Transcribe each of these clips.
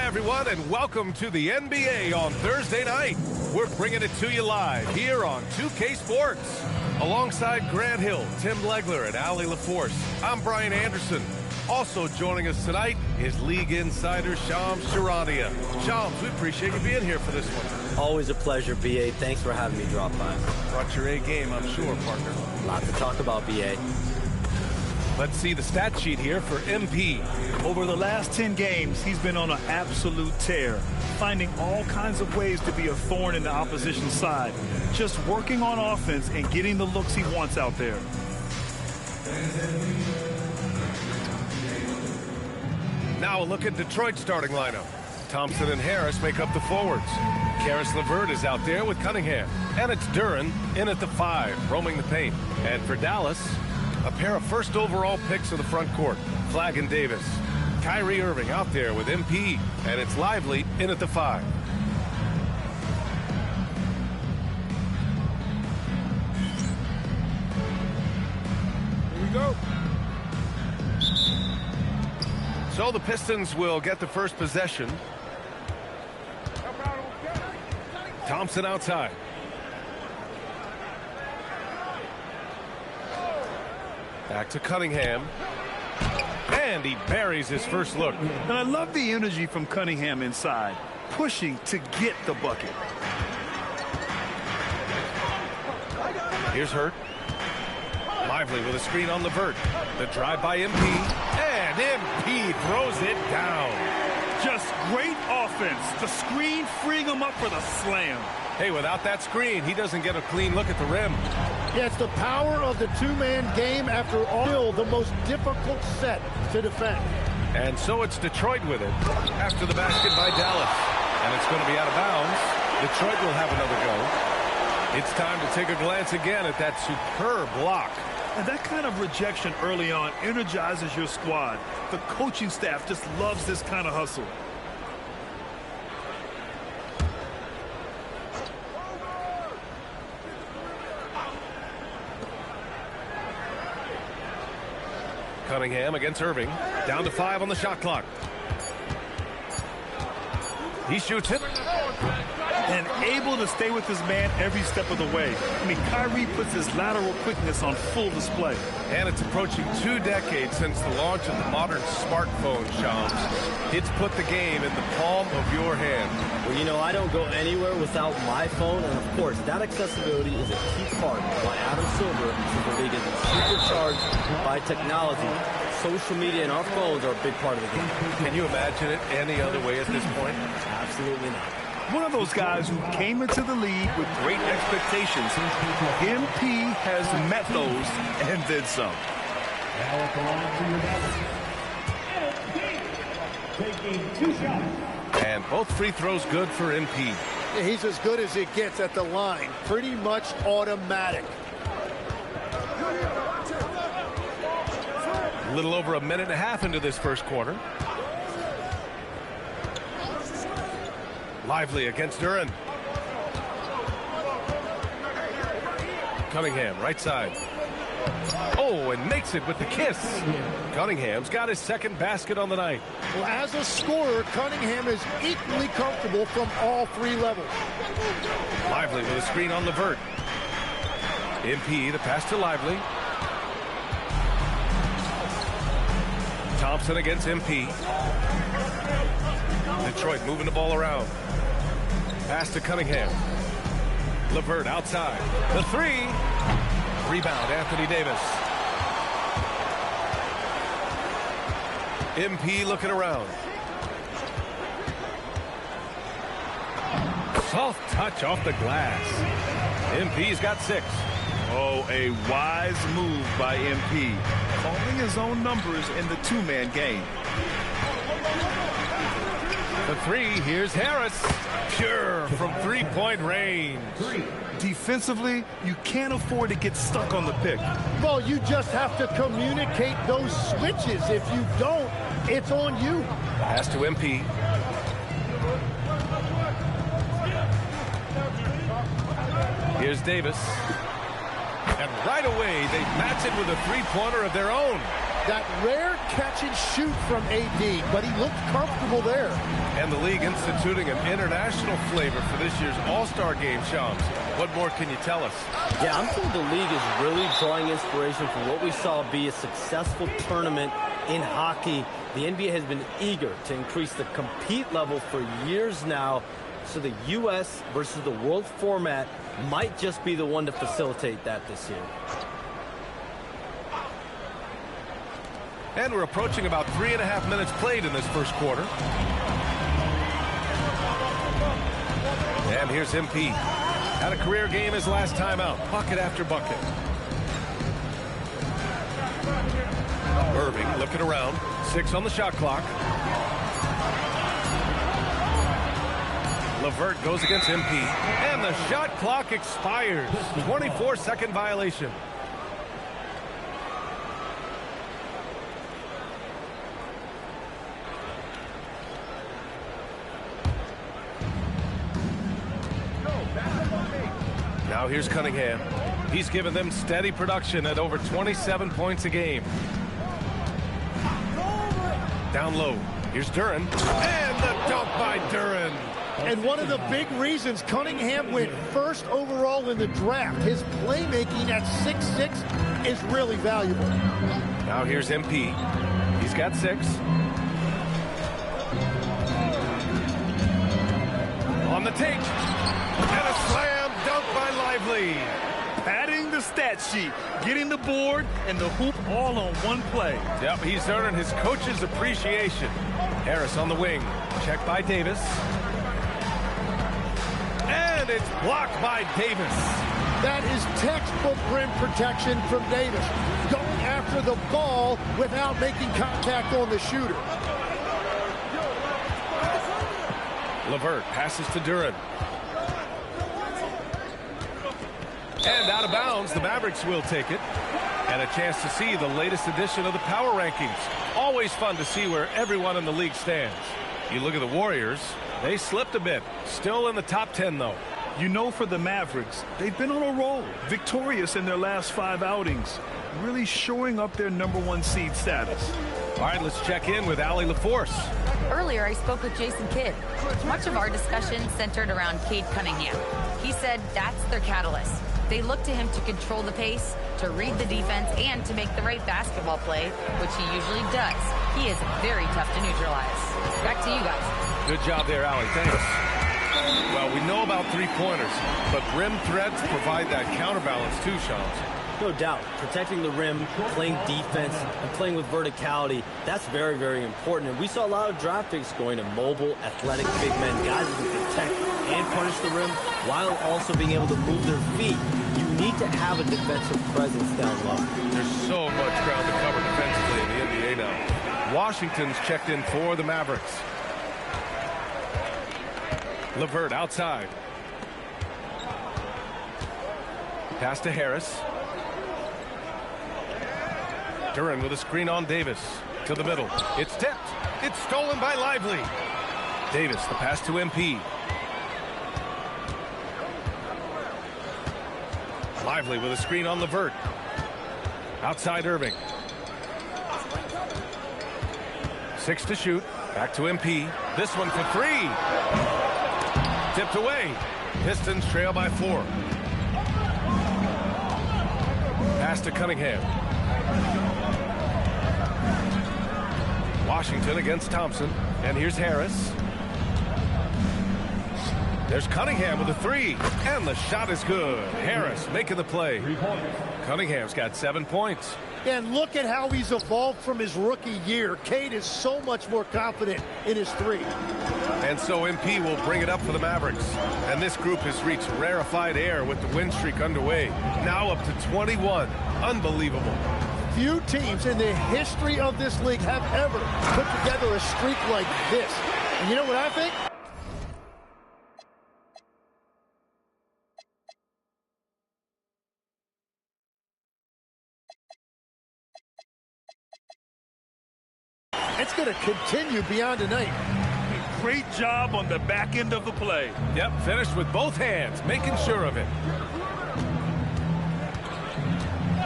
everyone, and welcome to the NBA on Thursday night. We're bringing it to you live here on 2K Sports. Alongside Grant Hill, Tim Legler, and Allie LaForce, I'm Brian Anderson. Also joining us tonight is League Insider Shams Charania. Shams, we appreciate you being here for this one. Always a pleasure, BA. Thanks for having me drop by. Brought your A game, I'm sure, partner. A lot to talk about, BA. Let's see the stat sheet here for MP. Over the last 10 games, he's been on an absolute tear, finding all kinds of ways to be a thorn in the opposition's side, just working on offense and getting the looks he wants out there. Now a look at Detroit's starting lineup. Thompson and Harris make up the forwards. Karis LeVert is out there with Cunningham. And it's Duren in at the 5, roaming the paint. And for Dallas, a pair of first overall picks of the front court, Flagg and Davis. Kyrie Irving out there with MP, and it's Lively in at the 5. Here we go. So the Pistons will get the first possession. Thompson outside. Back to Cunningham. And he buries his first look. And I love the energy from Cunningham inside, pushing to get the bucket. Here's Hurt. Lively with a screen on LeVert. The drive by MP. And MP throws it down. Just great offense. The screen freeing him up for the slam. Hey, without that screen, he doesn't get a clean look at the rim. Yeah, it's the power of the two-man game after all, the most difficult set to defend. And so it's Detroit with it after the basket by Dallas. And it's going to be out of bounds. Detroit will have another go. It's time to take a glance again at that superb block. And that kind of rejection early on energizes your squad. The coaching staff just loves this kind of hustle. Cunningham against Irving. Down to 5 on the shot clock. He shoots it. And able to stay with his man every step of the way. I mean, Kyrie puts his lateral quickness on full display. And it's approaching 2 decades since the launch of the modern smartphone, Shams. It's put the game in the palm of your hand. Well, you know, I don't go anywhere without my phone. And, of course, that accessibility is a key part of why Adam Silver is the league is supercharged by technology. Social media and our phones are a big part of the game. Can you imagine it any other way at this point? Absolutely not. One of those guys who came into the league with great expectations. MP has met those and did some. Taking 2 shots. And both free throws good for MP. Yeah, he's as good as it gets at the line. Pretty much automatic. A little over a minute and a half into this first quarter. Lively against Duren. Cunningham, right side. Oh, and makes it with the kiss. Cunningham's got his second basket on the night. Well, as a scorer, Cunningham is equally comfortable from all 3 levels. Lively with a screen on LeVert. MP, the pass to Lively. Thompson against MP. Detroit moving the ball around. Pass to Cunningham. LeVert outside. The 3. Rebound, Anthony Davis. MP looking around. Soft touch off the glass. MP's got 6. Oh, a wise move by MP. Calling his own numbers in the two-man game. The 3, here's Harris. Pure from 3-point range. Defensively, you can't afford to get stuck on the pick. Well, you just have to communicate those switches. If you don't, it's on you. Pass to MP. Here's Davis. And right away, they match it with a 3-pointer of their own. That rare catch and shoot from AD, but he looked comfortable there. And the league instituting an international flavor for this year's All-Star game, Shams. What more can you tell us? Yeah, I'm told the league is really drawing inspiration from what we saw be a successful tournament in hockey. The NBA has been eager to increase the compete level for years now, so the U.S. versus the world format might just be the one to facilitate that this year. And we're approaching about 3.5 minutes played in this first quarter. And here's MP. Had a career game his last time out. Bucket after bucket. Irving looking around. 6 on the shot clock. LeVert goes against MP. And the shot clock expires. 24-second violation. Now here's Cunningham. He's given them steady production at over 27 points a game. Down low. Here's Duren. And the dunk by Duren. And one of the big reasons Cunningham went first overall in the draft, his playmaking at 6'6" is really valuable. Now here's MP. He's got 6. On the take. And a slam dunk by Lively. Padding the stat sheet, getting the board and the hoop all on one play. Yep, he's earning his coach's appreciation. Harris on the wing. Checked by Davis. And it's blocked by Davis. That is textbook rim protection from Davis. Going after the ball without making contact on the shooter. LeVert passes to Duren. And out of bounds, the Mavericks will take it. And a chance to see the latest edition of the power rankings. Always fun to see where everyone in the league stands. You look at the Warriors, they slipped a bit. Still in the top 10, though. You know, for the Mavericks, they've been on a roll. Victorious in their last 5 outings. Really shoring up their #1 seed status. All right, let's check in with Allie LaForce. Earlier, I spoke with Jason Kidd. Much of our discussion centered around Cade Cunningham. He said that's their catalyst. They look to him to control the pace, to read the defense, and to make the right basketball play, which he usually does. He is very tough to neutralize. Back to you guys. Good job there, Allie. Thanks. Well, we know about three-pointers, but rim threats provide that counterbalance too, Shams. No doubt. Protecting the rim, playing defense, and playing with verticality, that's very, very important. And we saw a lot of draft picks going to mobile, athletic big men, guys who can protect and punish the rim while also being able to move their feet. You need to have a defensive presence down low. There's so much ground to cover defensively in the NBA now. Washington's checked in for the Mavericks. LeVert outside. Pass to Harris. Duren with a screen on Davis. To the middle. It's tipped. It's stolen by Lively. Davis, the pass to MP. Lively with a screen on LeVert. Outside Irving. 6 to shoot. Back to MP. This one for 3. Tipped away. Pistons trail by 4. Pass to Cunningham. Washington against Thompson. And here's Harris. There's Cunningham with a 3. And the shot is good. Harris making the play. Cunningham's got 7 points. And look at how he's evolved from his rookie year. Cade is so much more confident in his 3. And so MP will bring it up for the Mavericks. And this group has reached rarefied air with the win streak underway. Now up to 21. Unbelievable. Few teams in the history of this league have ever put together a streak like this. And you know what I think? It's going to continue beyond tonight. Great job on the back end of the play. Yep, finished with both hands, making sure of it.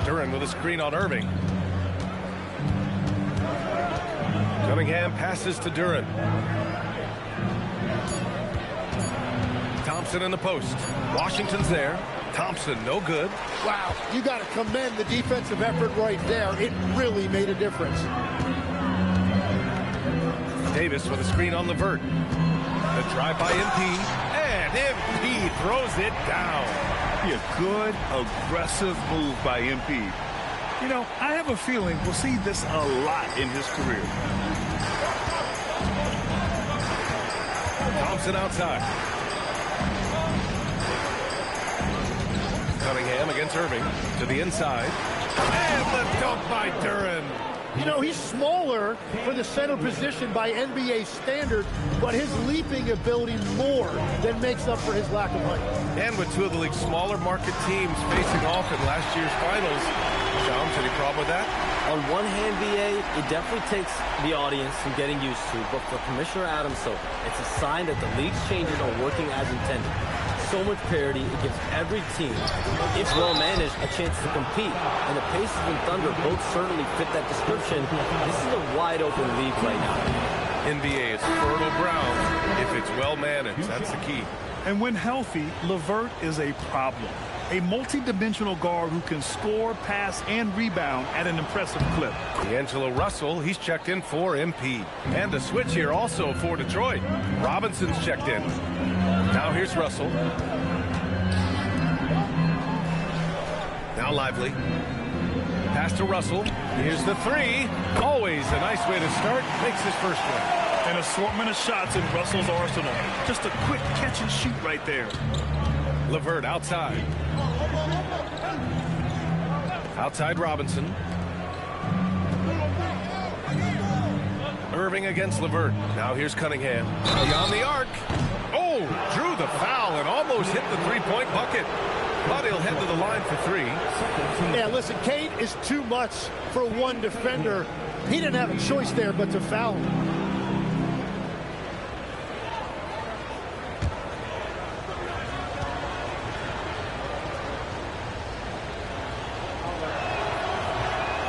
Duren with a screen on Irving. Cunningham passes to Duran. Thompson in the post. Washington's there. Thompson, no good. Wow, you got to commend the defensive effort right there. It really made a difference. Davis with a screen on Levert. The drive by MP. And MP throws it down. A good, aggressive move by MP. You know, I have a feeling we'll see this a lot in his career. Thompson outside. Cunningham against Irving to the inside. And the dunk by Duran. You know, he's smaller for the center position by NBA standards, but his leaping ability more than makes up for his lack of height. And with two of the league's smaller market teams facing off in last year's finals, Shams, any problem with that? On one hand, BA, it definitely takes the audience some getting used to, but for Commissioner Adam Silver, it's a sign that the league's changes are working as intended. So much parity, it gives every team, if well managed, a chance to compete. And the Pacers and Thunder both certainly fit that description. This is a wide open league right now. NBA is fertile ground if it's well managed. That's the key. And when healthy, Levert is a problem. A multi-dimensional guard who can score, pass, and rebound at an impressive clip. D'Angelo Russell, he's checked in for MP. And a switch here also for Detroit. Robinson's checked in. Now here's Russell. Now Lively. Pass to Russell. Here's the three. Always a nice way to start. Makes his first one. An assortment of shots in Russell's arsenal. Just a quick catch and shoot right there. Levert outside. Outside Robinson. Irving against Levert. Now here's Cunningham. Beyond the arc. Oh, drew the foul and almost hit the three-point bucket. But he'll head to the line for three. Yeah, listen, Cade is too much for one defender. He didn't have a choice there but to foul him.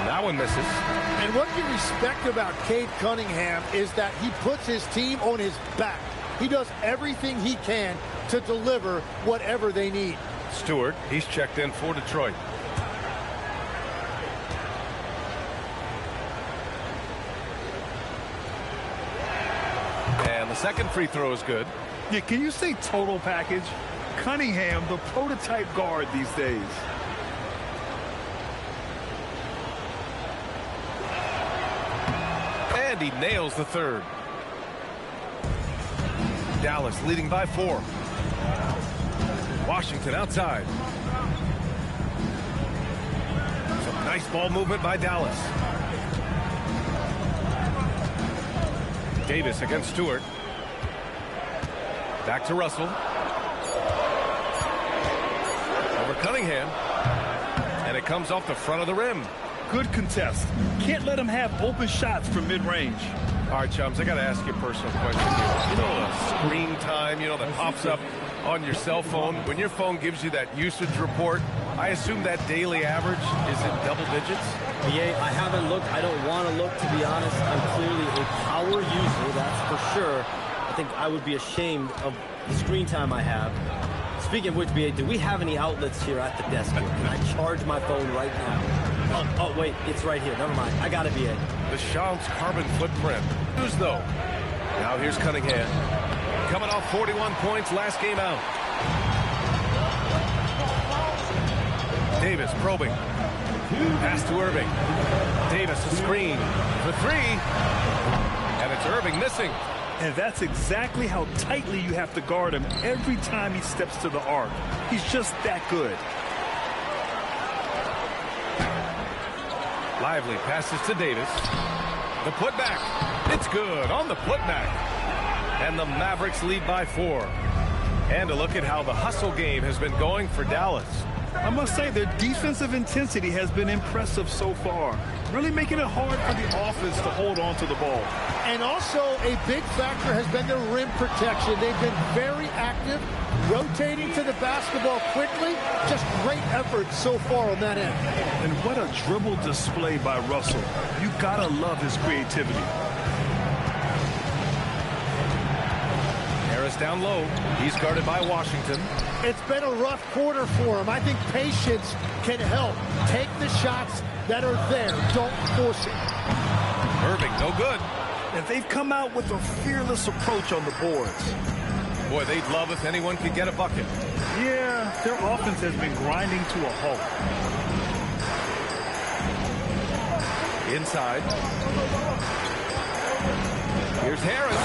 That one misses. And what you respect about Cade Cunningham is that he puts his team on his back. He does everything he can to deliver whatever they need. Stewart, he's checked in for Detroit. And the second free throw is good. Yeah, can you say total package? Cunningham, the prototype guard these days. And he nails the third. Dallas leading by 4. Washington outside. Some nice ball movement by Dallas. Davis against Stewart. Back to Russell. Over Cunningham. And it comes off the front of the rim. Good contest. Can't let him have open shots from mid-range. All right, chums, I got to ask you a personal question here. You know the screen time, that pops up on your cell phone. When your phone gives you that usage report, I assume that daily average is in double digits? Yeah, I haven't looked. I don't want to look, to be honest. I'm clearly a power user, that's for sure. I think I would be ashamed of the screen time I have. Speaking of which, BA, do we have any outlets here at the desk here? Can I charge my phone right now? Oh, wait, it's right here. Never mind. I got it, BA. The Shams carbon footprint. Who's though? Now here's Cunningham. Coming off 41 points last game out. Davis probing. Pass to Irving. Davis a screen for three. And it's Irving missing. And that's exactly how tightly you have to guard him every time he steps to the arc. He's just that good. Lively passes to Davis. The putback. It's good on the putback. And the Mavericks lead by 4. And a look at how the hustle game has been going for Dallas. I must say their defensive intensity has been impressive so far. Really making it hard for the offense to hold on to the ball. And also a big factor has been their rim protection. They've been very active, rotating to the basketball quickly. Just great effort so far on that end. And what a dribble display by Russell. You gotta love his creativity. Harris down low. He's guarded by Washington. It's been a rough quarter for him. I think patience can help. Take the shots that are there. Don't force it. Irving, no good. And they've come out with a fearless approach on the boards. Boy, they'd love if anyone could get a bucket. Yeah, their offense has been grinding to a halt. Inside. Here's Harris.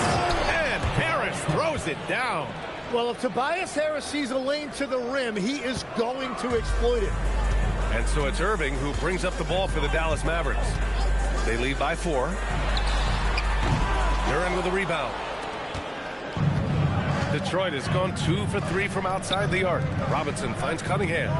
And Harris throws it down. Well, if Tobias Harris sees a lane to the rim, he is going to exploit it. And so it's Irving who brings up the ball for the Dallas Mavericks. They lead by 4. Duren with a rebound. Detroit has gone 2 for 3 from outside the arc. Robinson finds Cunningham.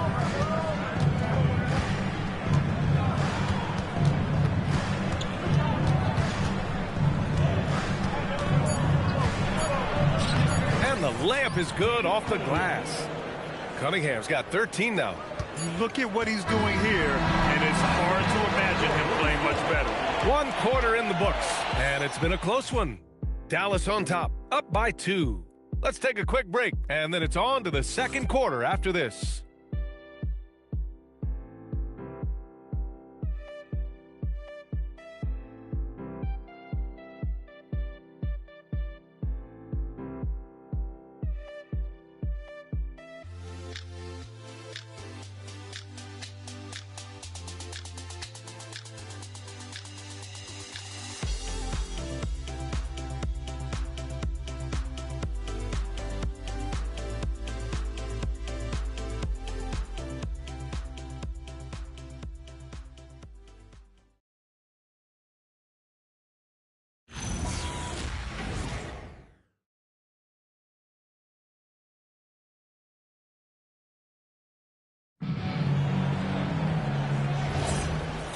And the layup is good off the glass. Cunningham's got 13 now. Look at what he's doing here, and it's hard to imagine him playing much better. 1 quarter in the books, and it's been a close one. Dallas on top, up by 2. Let's take a quick break, and then it's on to the second quarter after this.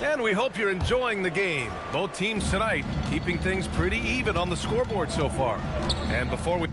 And we hope you're enjoying the game. Both teams tonight keeping things pretty even on the scoreboard so far. And before we...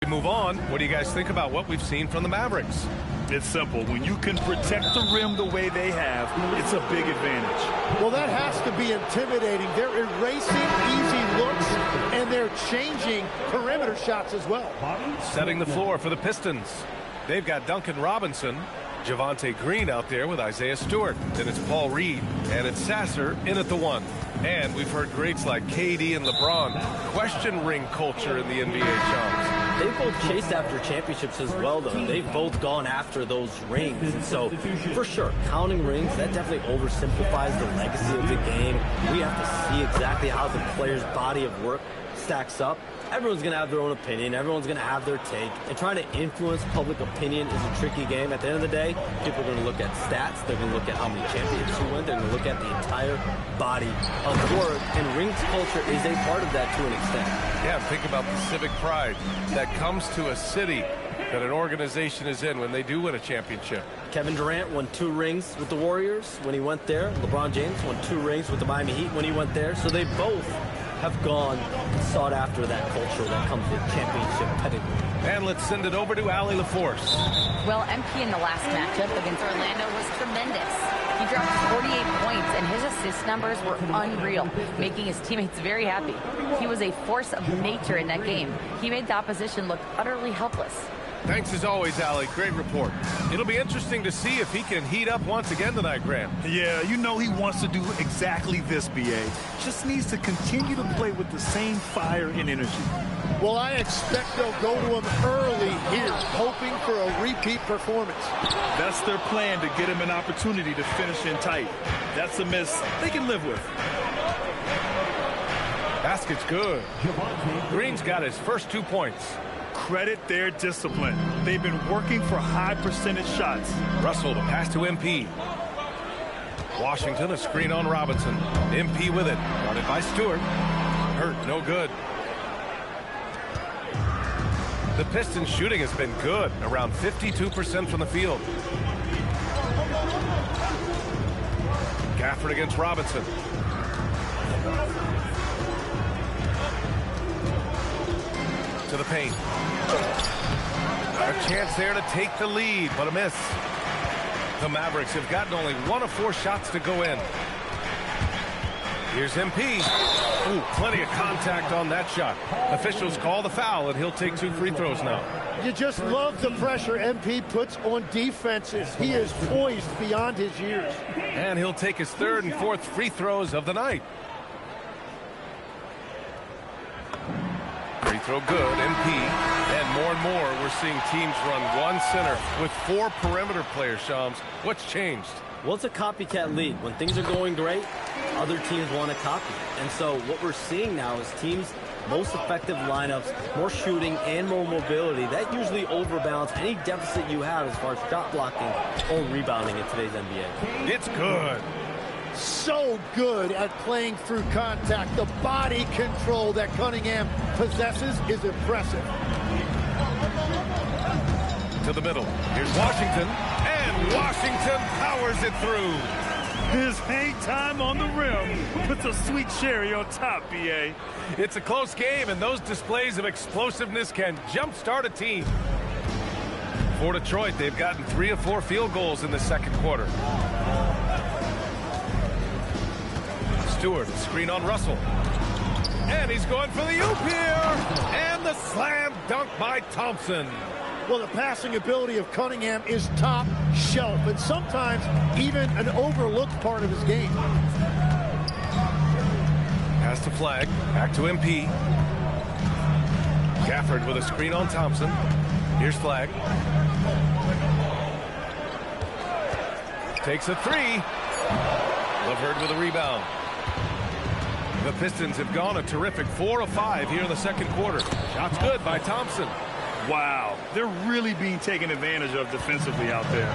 Move on. What do you guys think about what we've seen from the Mavericks? It's simple. When you can protect the rim the way they have, it's a big advantage. Well, that has to be intimidating. They're erasing easy looks, and they're changing perimeter shots as well. Setting the floor for the Pistons. They've got Duncan Robinson, Javonte Green out there with Isaiah Stewart. Then it's Paul Reed, and it's Sasser in at the 1. And we've heard greats like KD and LeBron question ring culture in the NBA, Chums. They've both chased after championships as well, though. They've both gone after those rings. And so, for sure, counting rings, that definitely oversimplifies the legacy of the game. We have to see exactly how the player's body of work stacks up. Everyone's going to have their own opinion. Everyone's going to have their take. And trying to influence public opinion is a tricky game. At the end of the day, people are going to look at stats. They're going to look at how many championships you win. They're going to look at the entire body of work. And rings culture is a part of that to an extent. Yeah, think about the civic pride that comes to a city that an organization is in when they do win a championship. Kevin Durant won 2 rings with the Warriors when he went there. LeBron James won 2 rings with the Miami Heat when he went there. So they both have gone and sought after that culture that comes with championship pedigree. And let's send it over to Allie LaForce. Well, MP in the last matchup against Orlando was tremendous. He dropped 48 points, and his assist numbers were unreal, making his teammates very happy. He was a force of nature in that game. He made the opposition look utterly helpless. Thanks as always, Allie. Great report. It'll be interesting to see if he can heat up once again tonight, Graham. Yeah, you know he wants to do exactly this, BA. Just needs to continue to play with the same fire and energy. Well, I expect they'll go to him early here, hoping for a repeat performance. That's their plan, to get him an opportunity to finish in tight. That's a miss they can live with. Basket's good. Green's got his first 2 points. Credit their discipline. They've been working for high percentage shots. Russell, the pass to MP. Washington, a screen on Robinson. MP with it. Guarded by Stewart. Hurt, no good. The Pistons' shooting has been good, around 52% from the field. Gafford against Robinson. To the paint. A chance there to take the lead, but a miss. The Mavericks have gotten only 1 of 4 shots to go in. Here's MP. Ooh, plenty of contact on that shot. Officials call the foul, and he'll take 2 free throws now. You just love the pressure MP puts on defenses. He is poised beyond his years. And he'll take his 3rd and 4th free throws of the night. Free throw good, MP. And more, we're seeing teams run 1 center with 4 perimeter players, Shams. What's changed? Well, it's a copycat league. When things are going great, other teams want to copy. And so what we're seeing now is teams' most effective lineups, more shooting and more mobility. That usually overbalances any deficit you have as far as shot blocking or rebounding in today's NBA. It's good. So good at playing through contact. The body control that Cunningham possesses is impressive. To the middle. Here's Washington. And Washington powers it through. His hang time on the rim puts a sweet cherry on top, BA. It's a close game, and those displays of explosiveness can jumpstart a team. For Detroit, they've gotten 3 of 4 field goals in the second quarter. Stewart, screen on Russell. And he's going for the oop here. And the slam dunk by Thompson. Well, the passing ability of Cunningham is top shelf, and sometimes even an overlooked part of his game. Pass to Flag, back to MP. Gafford with a screen on Thompson. Here's Flag. Takes a 3. Lavert with a rebound. The Pistons have gone a terrific 4 of 5 here in the second quarter. Shots good by Thompson. Wow, they're really being taken advantage of defensively out there.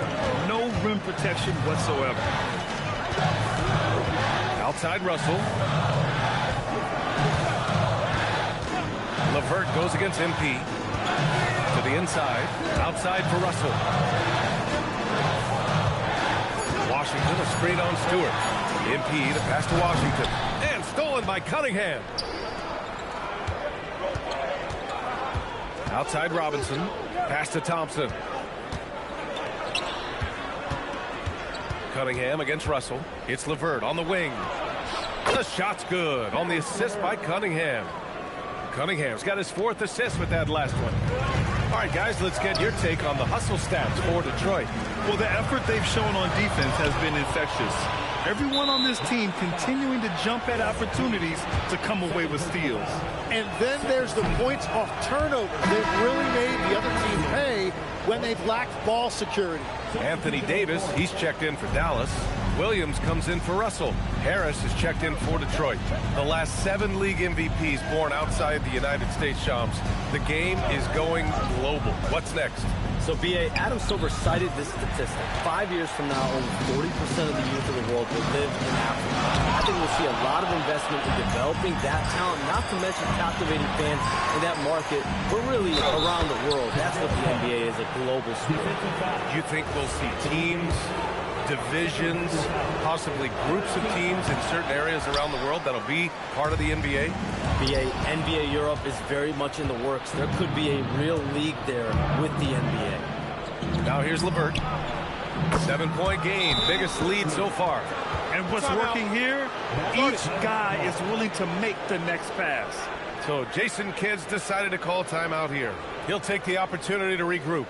No rim protection whatsoever. Outside Russell. Lavert goes against MP. To the inside. Outside for Russell. Washington, a screen on Stewart. MP, the pass to Washington. And stolen by Cunningham. Outside Robinson. Pass to Thompson. Cunningham against Russell. It's LeVert on the wing. The shot's good on the assist by Cunningham. Cunningham's got his 4th assist with that last one. All right, guys, let's get your take on the hustle stats for Detroit. Well, the effort they've shown on defense has been infectious. Everyone on this team continuing to jump at opportunities to come away with steals. And then there's the points off turnovers. They've really made the other team pay when they've lacked ball security. Anthony Davis, he's checked in for Dallas. Williams comes in for Russell. Harris is checked in for Detroit. The last 7 league MVPs born outside the United States, Shams. The game is going global. What's next? So, B.A., Adam Silver cited this statistic. 5 years from now, only 40% of the youth of the world will live in Africa. I think we'll see a lot of investment in developing that talent, not to mention captivating fans in that market, but really around the world. That's what the NBA is, a global sport. You think we'll see teams, divisions, possibly groups of teams in certain areas around the world that'll be part of the NBA? NBA Europe is very much in the works. There could be a real league there with the NBA. Now here's LeVert. 7-point game, biggest lead so far. And what's working here, each guy is willing to make the next pass. So Jason Kidd's decided to call timeout here. He'll take the opportunity to regroup.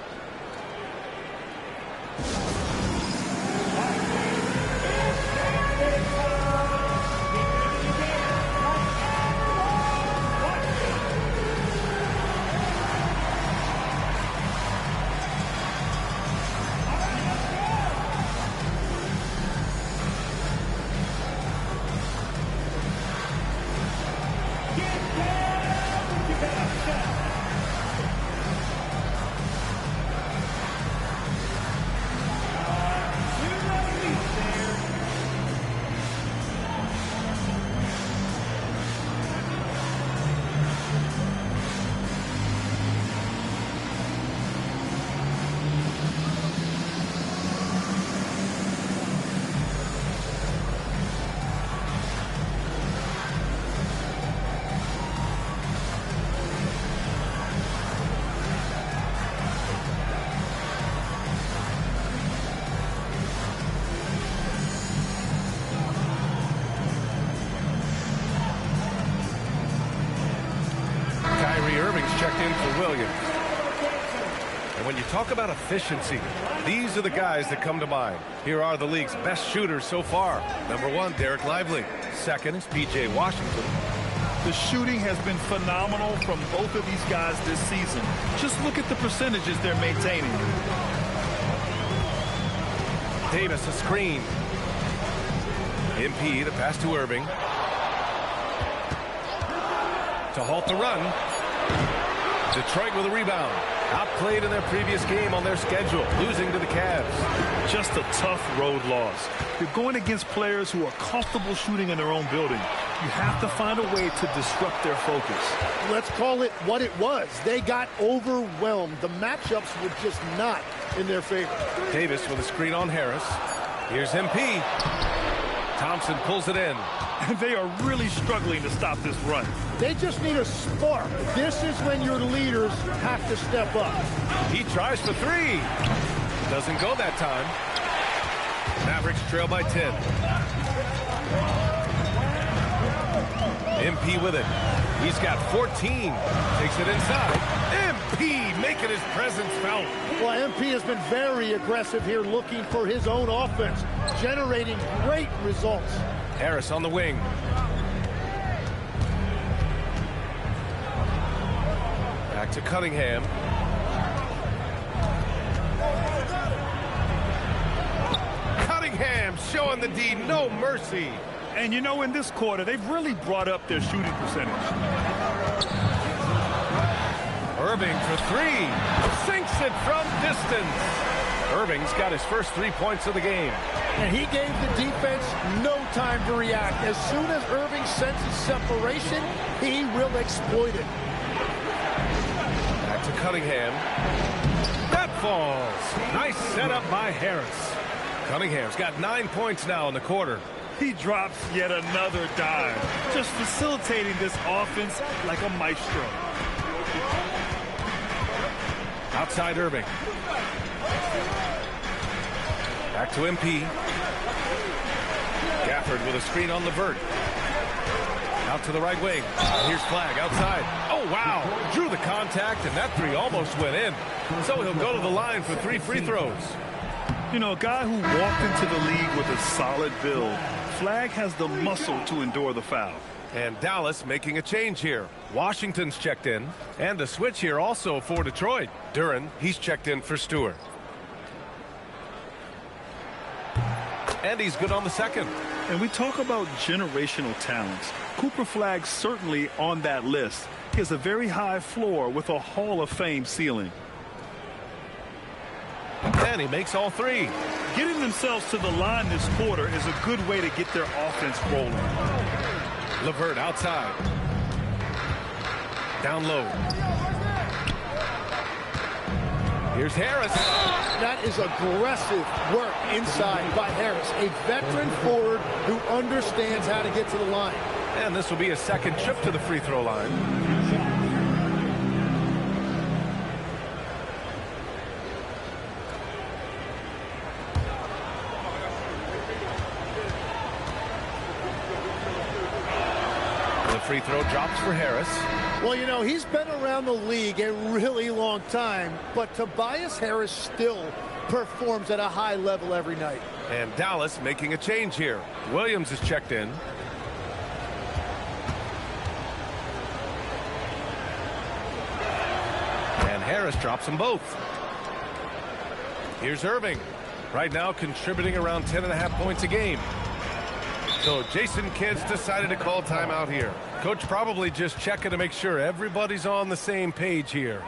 Checked in for Williams. And when you talk about efficiency, these are the guys that come to mind. Here are the league's best shooters so far. Number 1, Derek Lively. Second is P.J. Washington. The shooting has been phenomenal from both of these guys this season. Just look at the percentages they're maintaining. Davis, a screen. MP, the pass to Irving. To halt the run. Detroit with a rebound. Outplayed in their previous game on their schedule, losing to the Cavs. Just a tough road loss. You're going against players who are comfortable shooting in their own building. You have to find a way to disrupt their focus. Let's call it what it was. They got overwhelmed. The matchups were just not in their favor. Davis with a screen on Harris. Here's MP. Thompson pulls it in. And they are really struggling to stop this run. They just need a spark. This is when your leaders have to step up. He tries for 3. Doesn't go that time. Mavericks trail by 10. MP with it. He's got 14. Takes it inside. MP making his presence felt. Well, MP has been very aggressive here, looking for his own offense, generating great results. Harris on the wing. Back to Cunningham. Cunningham showing the D no mercy. And you know, in this quarter, they've really brought up their shooting percentage. Irving for 3. Sinks it from distance. Irving's got his first 3 points of the game. And he gave the defense no time to react. As soon as Irving senses separation, he will exploit it. Back to Cunningham. That falls. Nice setup by Harris. Cunningham's got 9 points now in the quarter. He drops yet another dive, just facilitating this offense like a maestro. Outside Irving. Back to MP. Gafford with a screen on Levert. Out to the right wing. Here's Flagg outside. Oh, wow. Drew the contact, and that three almost went in. So he'll go to the line for 3 free throws. You know, a guy who walked into the league with a solid build. Flagg has the muscle to endure the foul. And Dallas making a change here. Washington's checked in. And a switch here also for Detroit. Duren, he's checked in for Stewart. And he's good on the second. And we talk about generational talents. Cooper Flagg's certainly on that list. He has a very high floor with a Hall of Fame ceiling. And he makes all 3. Getting themselves to the line this quarter is a good way to get their offense rolling. Levert outside. Down low. Here's Harris. That is aggressive work inside by Harris, a veteran forward who understands how to get to the line. And this will be a second trip to the free throw line. The free throw drops for Harris. Well, you know, he's been around the league a really long time, but Tobias Harris still performs at a high level every night. And Dallas making a change here. Williams is checked in. And Harris drops them both. Here's Irving. Right now contributing around 10.5 points a game. So Jason Kidd's decided to call timeout here. Coach probably just checking to make sure everybody's on the same page here.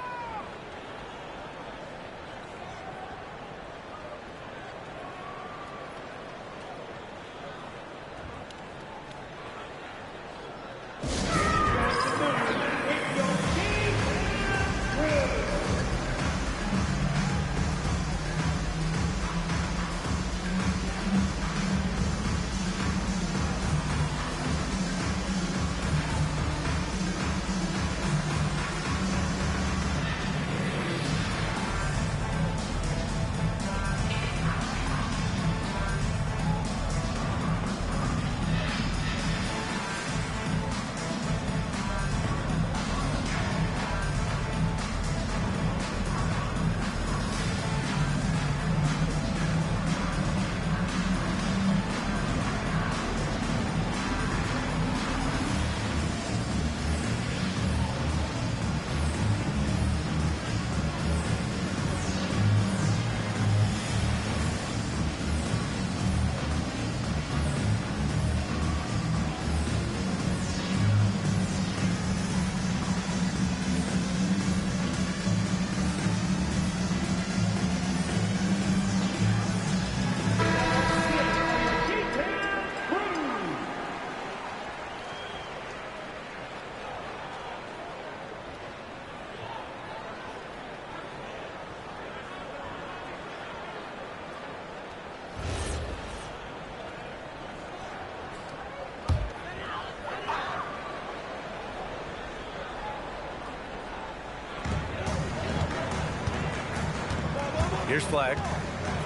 Here's Flagg.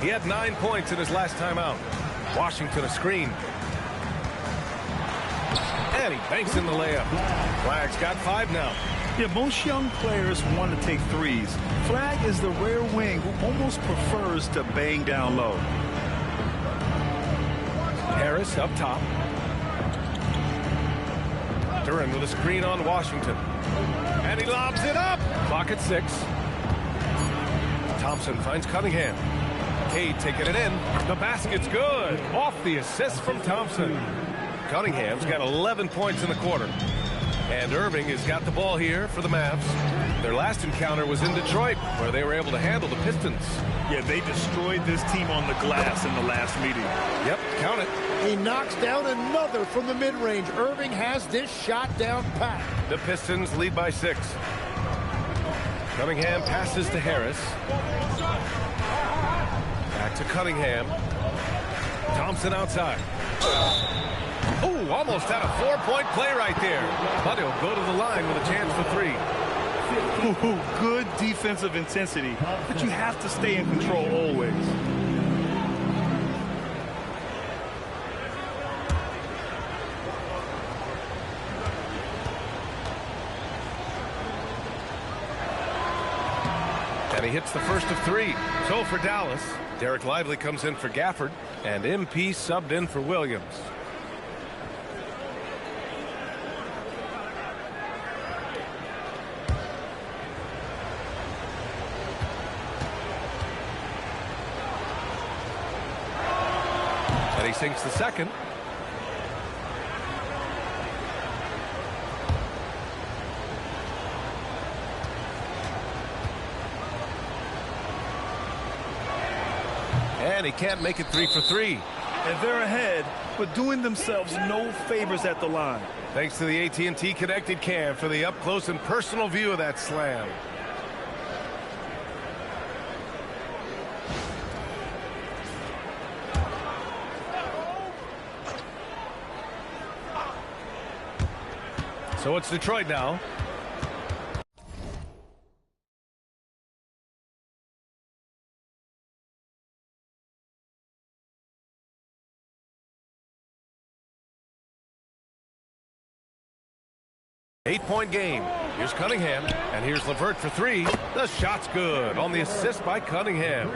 He had 9 points in his last time out. Washington a screen. And he banks in the layup. Flagg's got 5 now. Yeah, most young players want to take threes. Flagg is the rare wing who almost prefers to bang down low. Harris up top. Duren with a screen on Washington. And he lobs it up. Clock at 6. Thompson finds Cunningham. Cade taking it in. The basket's good. Off the assist from Thompson. Cunningham's got 11 points in the quarter. And Irving has got the ball here for the Mavs. Their last encounter was in Detroit, where they were able to handle the Pistons. Yeah, they destroyed this team on the glass in the last meeting. Yep, count it. He knocks down another from the mid-range. Irving has this shot down pat. The Pistons lead by 6. Cunningham passes to Harris. Back to Cunningham. Thompson outside. Oh, almost had a 4-point play right there. But he'll go to the line with a chance for 3. Ooh, good defensive intensity, but you have to stay in control always. And he hits the first of 3. So for Dallas, Derek Lively comes in for Gafford, and MP subbed in for Williams. And he sinks the second. And he can't make it 3 for 3. And they're ahead, but doing themselves no favors at the line. Thanks to the AT&T connected cam for the up-close and personal view of that slam. So it's Detroit now. Eight-point game. Here's Cunningham, and here's LeVert for 3. The shot's good on the assist by Cunningham.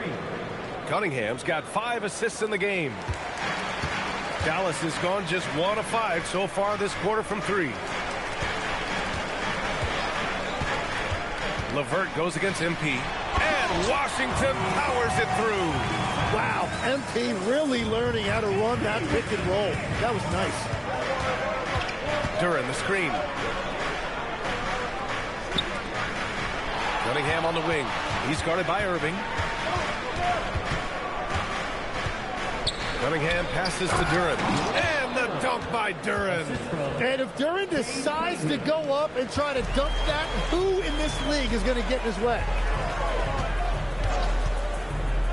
Cunningham's got 5 assists in the game. Dallas has gone just 1 of 5 so far this quarter from 3. LeVert goes against MP, and Washington powers it through. Wow, MP really learning how to run that pick and roll. That was nice. Duren the screen. Cunningham on the wing. He's guarded by Irving. Cunningham passes to Duren. And the dunk by Duren. And if Duren decides to go up and try to dunk that, who in this league is going to get in his way?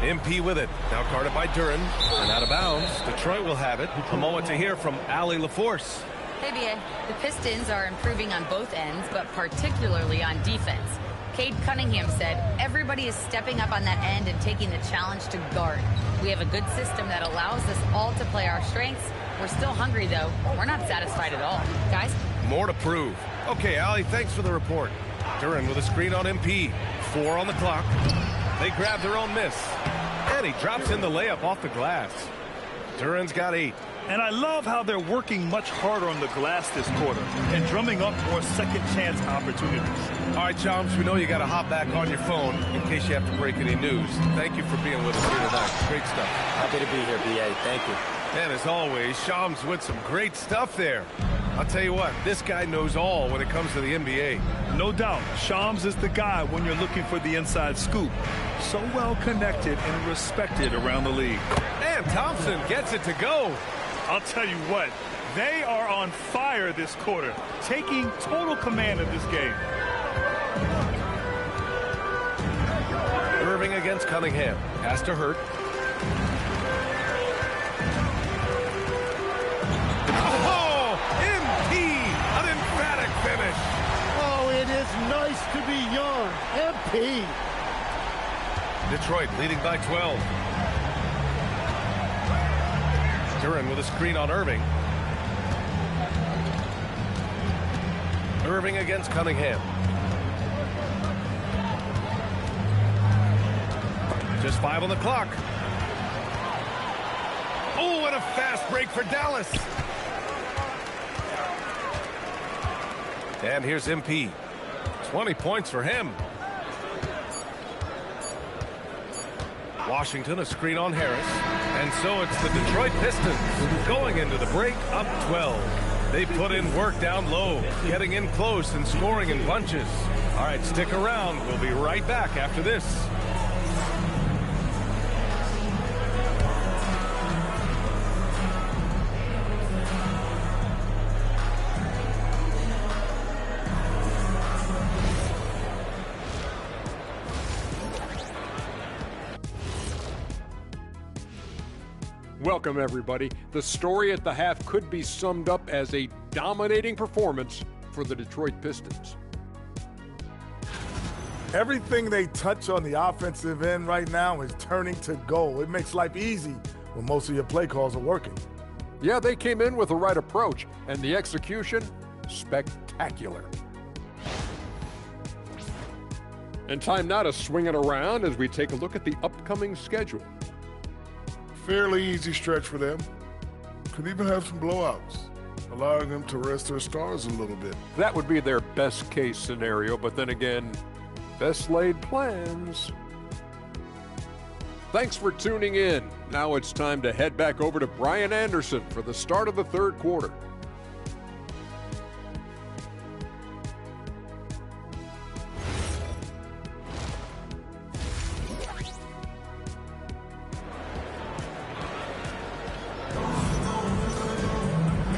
MP with it. Now guarded by Duren. And out of bounds. Detroit will have it. A moment to hear from Allie LaForce. Hey, BA. The Pistons are improving on both ends, but particularly on defense. Cade Cunningham said, everybody is stepping up on that end and taking the challenge to guard. We have a good system that allows us all to play our strengths. We're still hungry, though. We're not satisfied at all. Guys? More to prove. Okay, Allie, thanks for the report. Duren with a screen on MP. 4 on the clock. They grab their own miss. And he drops in the layup off the glass. Duren's got 8. And I love how they're working much harder on the glass this quarter and drumming up more second chance opportunities. All right, Chomps, we know you got to hop back on your phone in case you have to break any news. Thank you for being with us here tonight. Great stuff. Happy to be here, BA. Thank you. And as always, Shams with some great stuff there. I'll tell you what, this guy knows all when it comes to the NBA. No doubt, Shams is the guy when you're looking for the inside scoop. So well connected and respected around the league. And Thompson gets it to go. I'll tell you what, they are on fire this quarter, taking total command of this game. Irving against Cunningham. Pass to Hurt. Oh, MP! An emphatic finish. Oh, it is nice to be young. MP. Detroit leading by 12. Duren with a screen on Irving. Irving against Cunningham. Just 5 on the clock. Oh, and a fast break for Dallas. And here's MP. 20 points for him. Washington, a screen on Harris. And so it's the Detroit Pistons going into the break up 12. They put in work down low, getting in close and scoring in bunches. All right, stick around. We'll be right back after this. Welcome, everybody. The story at the half could be summed up as a dominating performance for the Detroit Pistons. Everything they touch on the offensive end right now is turning to goal. It makes life easy when most of your play calls are working. Yeah, they came in with the right approach, and the execution, spectacular. And time now to swing it around as we take a look at the upcoming schedule. Fairly easy stretch for them. Could even have some blowouts, allowing them to rest their stars a little bit. That would be their best case scenario, but then again, best laid plans. Thanks for tuning in. Now it's time to head back over to Brian Anderson for the start of the third quarter.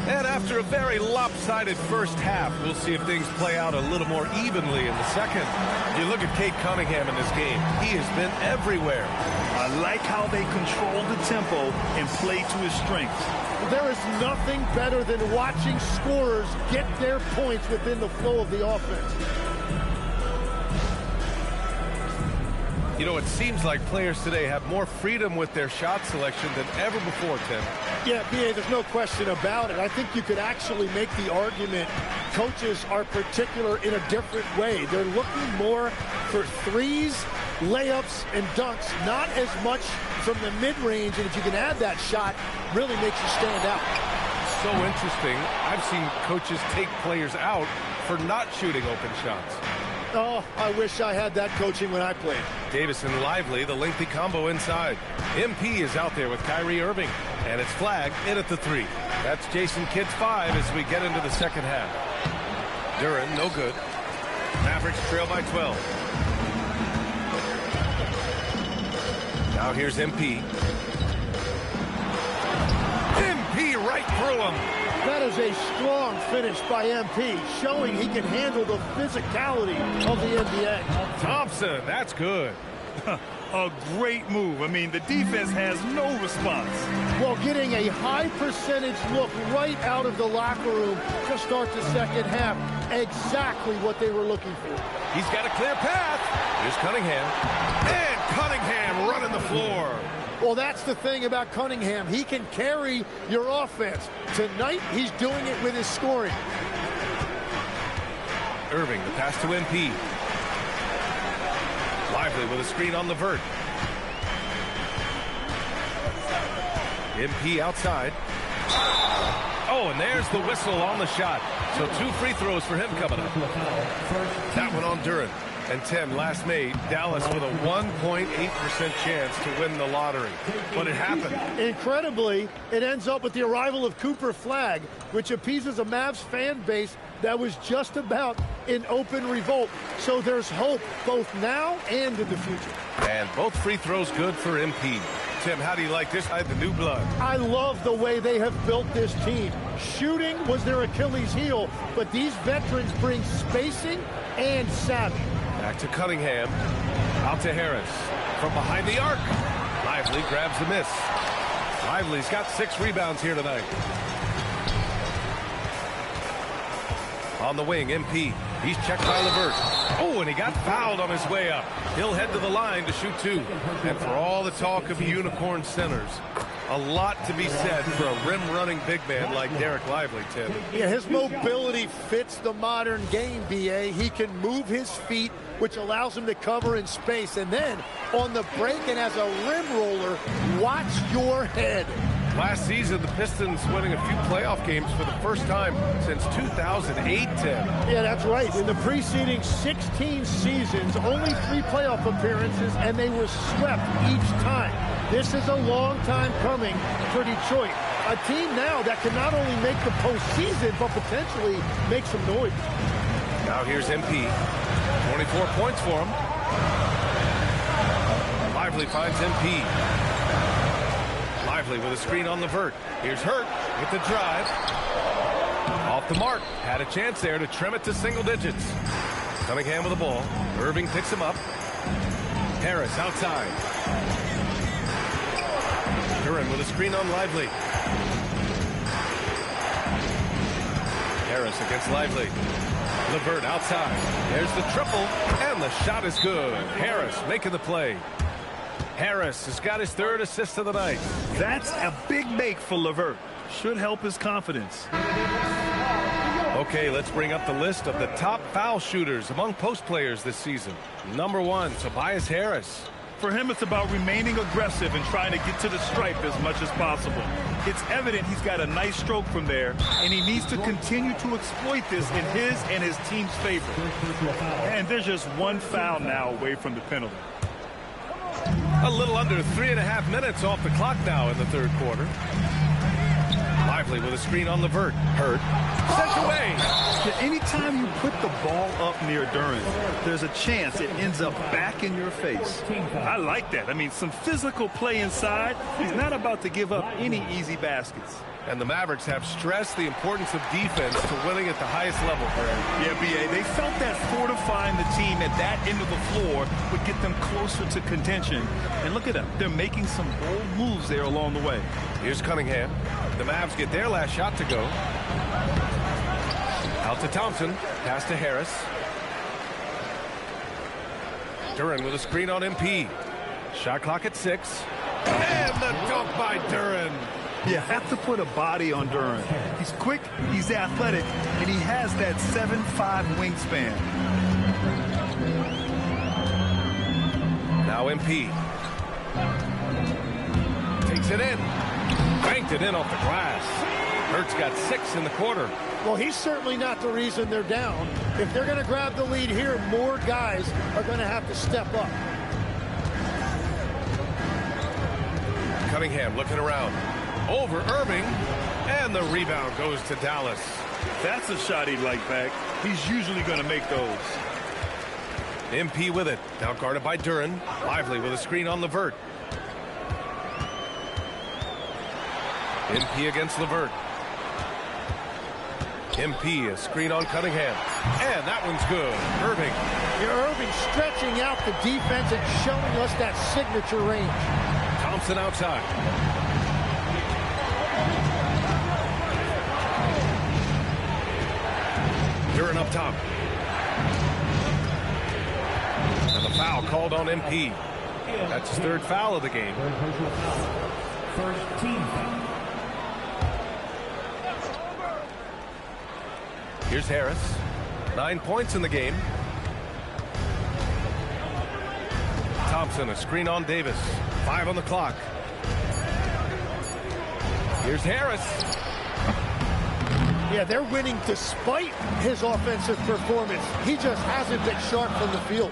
And after a very lopsided first half, we'll see if things play out a little more evenly in the second. If you look at Cade Cunningham in this game, he has been everywhere. I like how they control the tempo and play to his strengths. There is nothing better than watching scorers get their points within the flow of the offense. You know, it seems like players today have more freedom with their shot selection than ever before, Tim. Yeah, B.A., there's no question about it. I think you could actually make the argument coaches are particular in a different way. They're looking more for threes, layups, and dunks, not as much from the mid-range, and if you can add that shot, really makes you stand out. So interesting. I've seen coaches take players out for not shooting open shots. Oh, I wish I had that coaching when I played. Davis and Lively, the lengthy combo inside. MP is out there with Kyrie Irving, and it's flagged in at the 3. That's Jason Kidd's 5 as we get into the second half. Duren, no good. Mavericks trail by 12. Now here's MP. MP right through him. That is a strong finish by MP, showing he can handle the physicality of the NBA. Thompson, that's good. A great move. I mean, the defense has no response. Well, getting a high percentage look right out of the locker room to start the second half. Exactly what they were looking for. He's got a clear path. Here's Cunningham. And Cunningham running the floor. Well, that's the thing about Cunningham. He can carry your offense. Tonight, he's doing it with his scoring. Irving, the pass to MP. Lively with a screen on Levert. MP outside. Oh, and there's the whistle on the shot. So 2 free throws for him coming up. That one on Duren. And Tim, last May, Dallas with a 1.8% chance to win the lottery. But it happened. Incredibly, it ends up with the arrival of Cooper Flagg, which appeases a Mavs fan base that was just about in open revolt. So there's hope both now and in the future. And both free throws good for MP. Tim, how do you like this? The new blood. I love the way they have built this team. Shooting was their Achilles heel, but these veterans bring spacing and savvy. Back to Cunningham. Out to Harris. From behind the arc. Lively grabs the miss. Lively's got 6 rebounds here tonight. On the wing, MP. He's checked by Levert. Oh, and he got fouled on his way up. He'll head to the line to shoot 2. And for all the talk of unicorn centers, a lot to be said for a rim-running big man like Derek Lively, Tim. Yeah, his mobility fits the modern game, B.A. He can move his feet, which allows him to cover in space. And then, on the break and as a rim roller, watch your head. Last season, the Pistons winning a few playoff games for the first time since 2008, Tim. Yeah, that's right. In the preceding 16 seasons, only 3 playoff appearances, and they were swept each time. This is a long time coming for Detroit. A team now that can not only make the postseason, but potentially make some noise. Now here's MP. 24 points for him. Lively finds MP. Lively with a screen on Levert. Here's Hurt with the drive. Off the mark. Had a chance there to trim it to single digits. Cunningham with the ball. Irving picks him up. Harris outside. Duren with a screen on Lively. Harris against Lively. LeVert outside. There's the triple, and the shot is good. Harris making the play. Harris has got his 3rd assist of the night. That's a big make for LeVert. Should help his confidence. Okay, let's bring up the list of the top foul shooters among post players this season. Number 1, Tobias Harris. For him, it's about remaining aggressive and trying to get to the stripe as much as possible. It's evident he's got a nice stroke from there, and he needs to continue to exploit this in his and his team's favor. And there's just one foul now away from the penalty. A little under 3.5 minutes off the clock now in the 3rd quarter. Lively with a screen on LeVert. Hurt. Sent away. Anytime you put the ball up near Duren, there's a chance it ends up back in your face. I like that. I mean, some physical play inside. He's not about to give up any easy baskets. And the Mavericks have stressed the importance of defense to winning at the highest level, Greg. Yeah, B.A., they felt that fortifying the team at that end of the floor would get them closer to contention. And look at them. They're making some bold moves there along the way. Here's Cunningham. The Mavs get their last shot to go. Out to Thompson. Pass to Harris. Duren with a screen on MP. Shot clock at 6. And the dunk by Duren. You have to put a body on Duren. He's quick, he's athletic, and he has that 7'5" wingspan. Now MP. Takes it in. Banked it in off the glass. Hurt's got 6 in the quarter. Well, he's certainly not the reason they're down. If they're going to grab the lead here, more guys are going to have to step up. Cunningham looking around. Over Irving, and the rebound goes to Dallas. That's a shot he'd like back. He's usually going to make those. MP with it. Now guarded by Duren. Lively with a screen on LeVert. MP against LeVert. MP, a screen on Cunningham. And that one's good. Irving. Irving stretching out the defense and showing us that signature range. Thompson outside. Duren up top. And the foul called on MP. That's his 3rd foul of the game. First team foul. Here's Harris. 9 points in the game. Thompson, a screen on Davis. 5 on the clock. Here's Harris. Yeah, they're winning despite his offensive performance. He just hasn't been sharp from the field.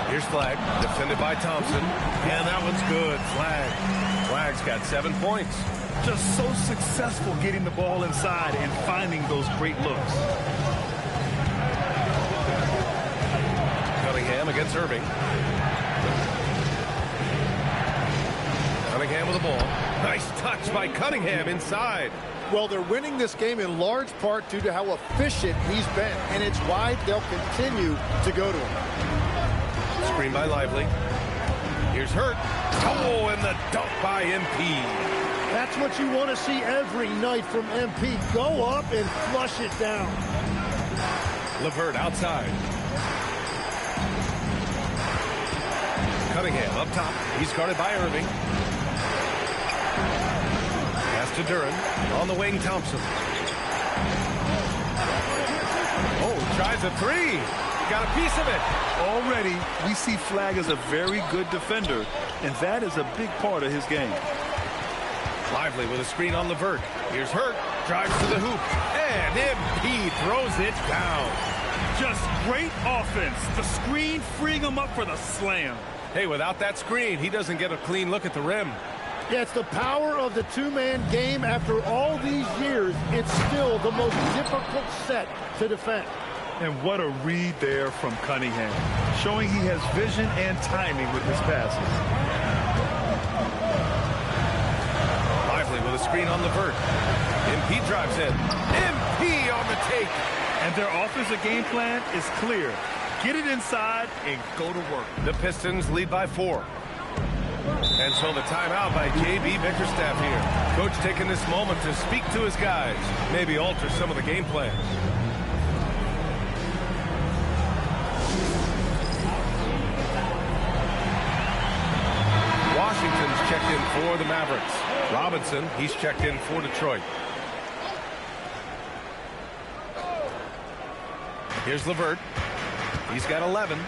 Here's Flag, defended by Thompson. And that one's good. Flag's got 7 points. Just so successful getting the ball inside and finding those great looks. Cunningham against Irving. Cunningham with the ball. Nice touch by Cunningham inside. Well, they're winning this game in large part due to how efficient he's been, and it's why they'll continue to go to him. Screen by Lively. Here's Hurt. Oh, and the dunk by MP. That's what you want to see every night from MP. Go up and flush it down. LeVert outside. Cunningham up top. He's guarded by Irving. Pass to Duren. On the wing, Thompson. Oh, tries a 3. Got a piece of it. Already, we see Flag as a very good defender, and that is a big part of his game. Lively with a screen on LeVert. Here's Hurt. Drives to the hoop. And MP throws it down. Just great offense. The screen freeing him up for the slam. Hey, without that screen, he doesn't get a clean look at the rim. Yeah, it's the power of the two-man game. After all these years, it's still the most difficult set to defend. And what a read there from Cunningham, showing he has vision and timing with his passes. Lively with a screen on LeVert. MP drives in. MP on the take. And their offensive game plan is clear. Get it inside and go to work. The Pistons lead by 4. And so the timeout by J.B. Bickerstaff here. Coach taking this moment to speak to his guys, maybe alter some of the game plan. Washington's checked in for the Mavericks. Robinson, he's checked in for Detroit. Here's LeVert. He's got 11.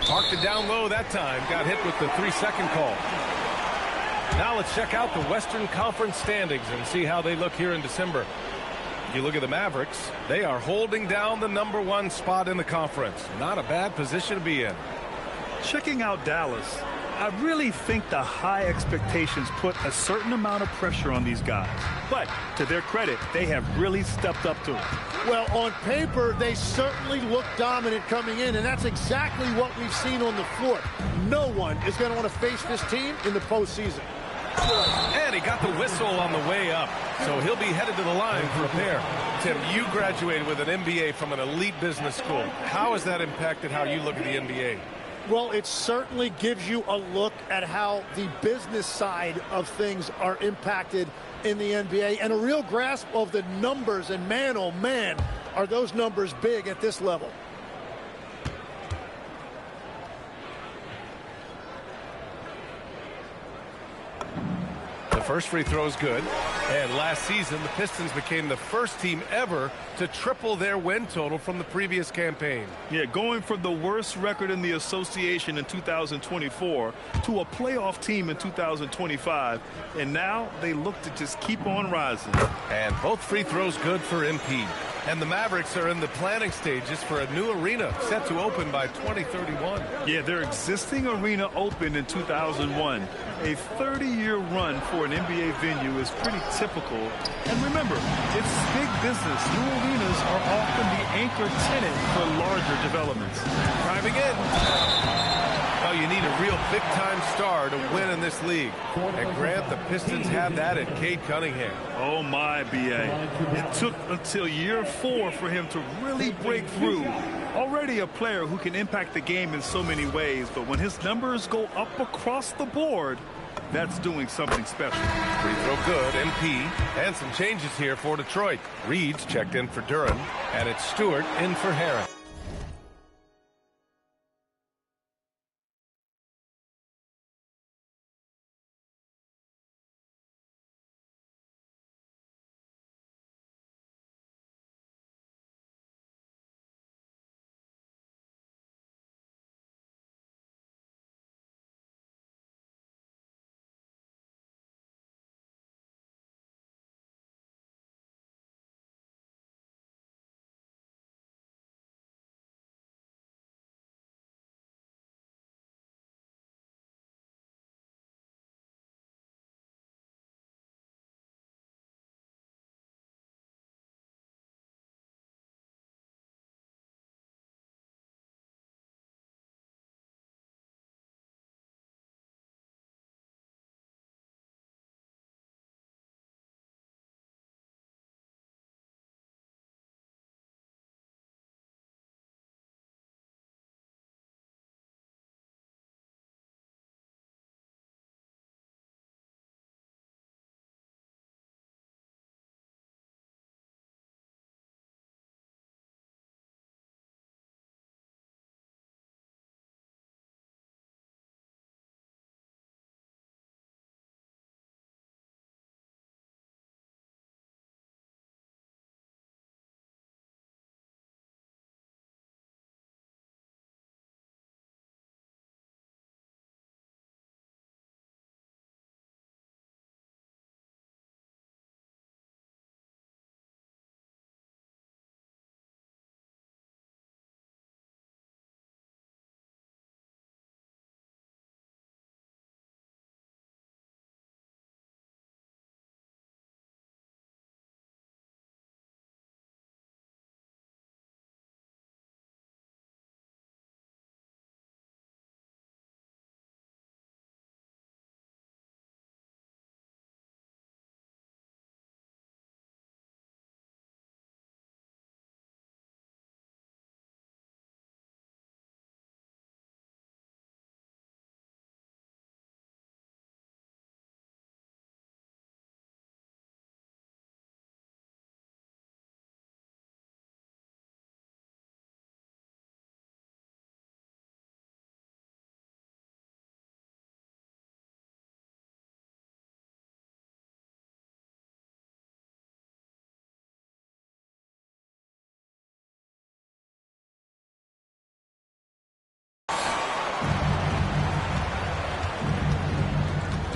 Parked it down low that time. Got hit with the 3-second call. Now let's check out the Western Conference standings and see how they look here in December. If you look at the Mavericks, they are holding down the #1 spot in the conference. Not a bad position to be in. Checking out Dallas, I really think the high expectations put a certain amount of pressure on these guys. But to their credit, they have really stepped up to it. Well, on paper, they certainly look dominant coming in, and that's exactly what we've seen on the floor. No one is going to want to face this team in the postseason. And he got the whistle on the way up, so he'll be headed to the line for a pair. Tim, you graduated with an MBA from an elite business school. How has that impacted how you look at the NBA? Well, it certainly gives you a look at how the business side of things are impacted in the NBA and a real grasp of the numbers. And man, oh man, are those numbers big at this level. The first free throw is good. And last season, the Pistons became the first team ever to triple their win total from the previous campaign. Yeah, going from the worst record in the association in 2024 to a playoff team in 2025. And now they look to just keep on rising. And both free throws good for MP. And the Mavericks are in the planning stages for a new arena set to open by 2031. Yeah, their existing arena opened in 2001. A 30-year run for an NBA venue is pretty typical. And remember, it's big business. New arenas are often the anchor tenant for larger developments. Driving in. Well, you need a real big-time star to win in this league. And Grant, the Pistons have that at Cade Cunningham. Oh, my, B.A. It took until year 4 for him to really break through. Already a player who can impact the game in so many ways, but when his numbers go up across the board, that's doing something special. Free throw good, MP. And some changes here for Detroit. Reed's checked in for Duran, and it's Stewart in for Harris.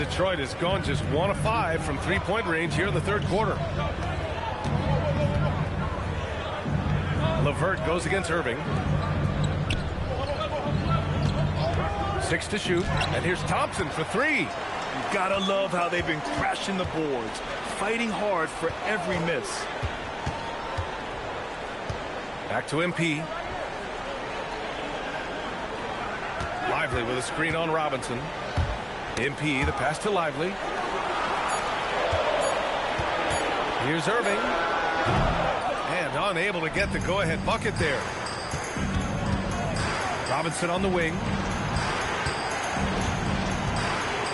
Detroit has gone just 1 of 5 from three-point range here in the third quarter. LeVert goes against Irving. 6 to shoot, and here's Thompson for 3. You gotta love how they've been crashing the boards, fighting hard for every miss. Back to MP. Lively with a screen on Robinson. MP, the pass to Lively. Here's Irving. And unable to get the go-ahead bucket there. Robinson on the wing.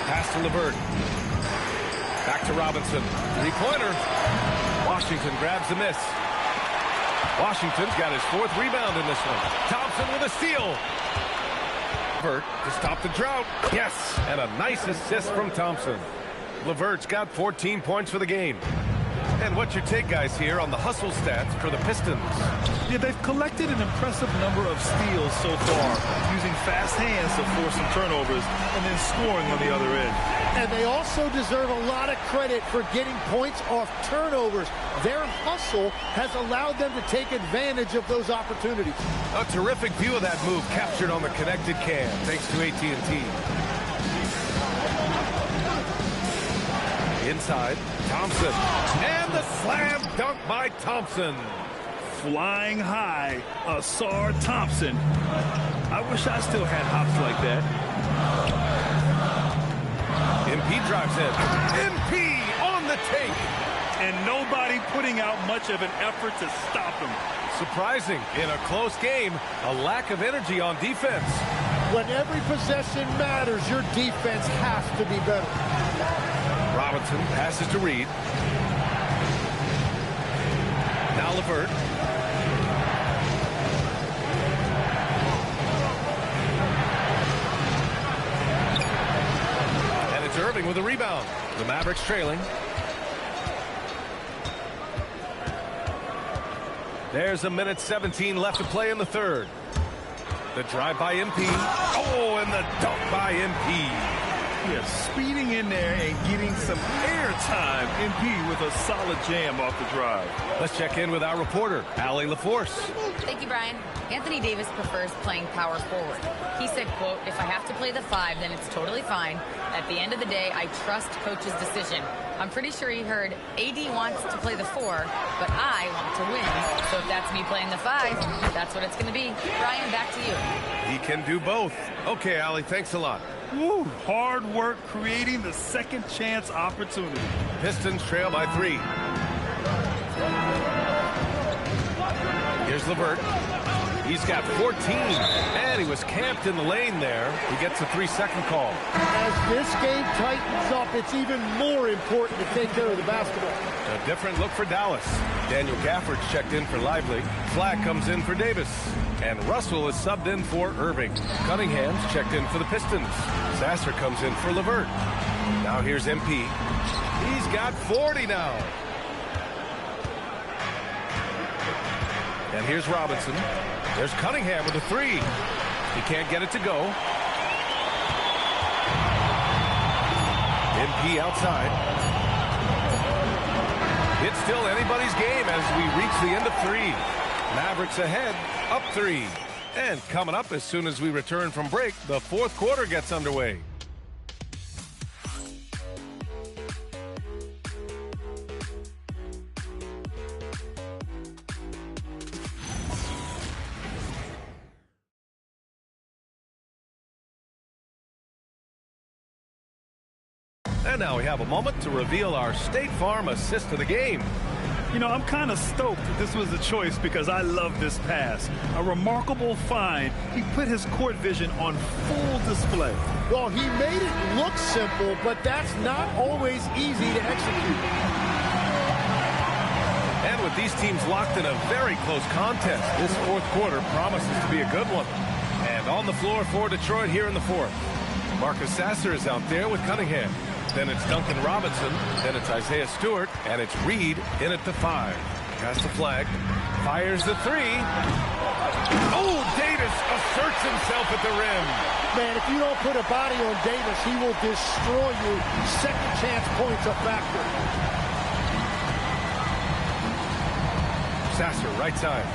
Pass to LeVert. Back to Robinson. Three-pointer. Washington grabs the miss. Washington's got his 4th rebound in this one. Thompson with a steal. LeVert to stop the drought. Yes, and a nice assist from Thompson. LeVert's got 14 points for the game. And what's your take, guys, here on the hustle stats for the Pistons? Yeah, they've collected an impressive number of steals so far, using fast hands to force some turnovers and then scoring on the other end. And they also deserve a lot of credit for getting points off turnovers. Their hustle has allowed them to take advantage of those opportunities. A terrific view of that move captured on the connected cam, thanks to AT&T. Inside, Thompson. And the slam dunk by Thompson. Flying high, Asar Thompson. I wish I still had hops like that. MP drives in. MP on the take. And nobody putting out much of an effort to stop him. Surprising, in a close game, a lack of energy on defense. When every possession matters, your defense has to be better. Robinson passes to Reed. Now LeVert. And it's Irving with a rebound. The Mavericks trailing. There's a minute 17 left to play in the third. The drive by MP. Oh, and the dunk by MP. Yeah, speeding in there and getting some air time. MP with a solid jam off the drive. Let's check in with our reporter, Allie LaForce. Thank you, Brian. Anthony Davis prefers playing power forward. He said, quote, "If I have to play the 5, then it's totally fine. At the end of the day, I trust coach's decision." I'm pretty sure he heard AD wants to play the 4, but I want to win. So if that's me playing the 5, that's what it's going to be. Brian, back to you. He can do both. Okay, Allie, thanks a lot. Woo, hard work creating the second chance opportunity. Pistons trail by 3. Here's LeVert. He's got 14, and he was camped in the lane there. He gets a 3-second call. As this game tightens up, it's even more important to take care of the basketball. A different look for Dallas. Daniel Gafford's checked in for Lively. Flack comes in for Davis. And Russell is subbed in for Irving. Cunningham's checked in for the Pistons. Sasser comes in for LeVert. Now here's MP. He's got 40 now. And here's Robinson. There's Cunningham with a 3. He can't get it to go. MP outside. It's still anybody's game as we reach the end of 3. Mavericks ahead, up 3. And coming up as soon as we return from break, the fourth quarter gets underway. And now we have a moment to reveal our State Farm assist of the game. You know, I'm kind of stoked that this was the choice because I love this pass. A remarkable find. He put his court vision on full display. Well, he made it look simple, but that's not always easy to execute. And with these teams locked in a very close contest, this fourth quarter promises to be a good one. And on the floor for Detroit here in the fourth. Marcus Sasser is out there with Cunningham. Then it's Duncan Robinson. Then it's Isaiah Stewart. And it's Reed in at the 5. Pass the flag. Fires the 3. Oh, Davis asserts himself at the rim. Man, if you don't put a body on Davis, he will destroy you. Second chance points a factor. Sasser, right side.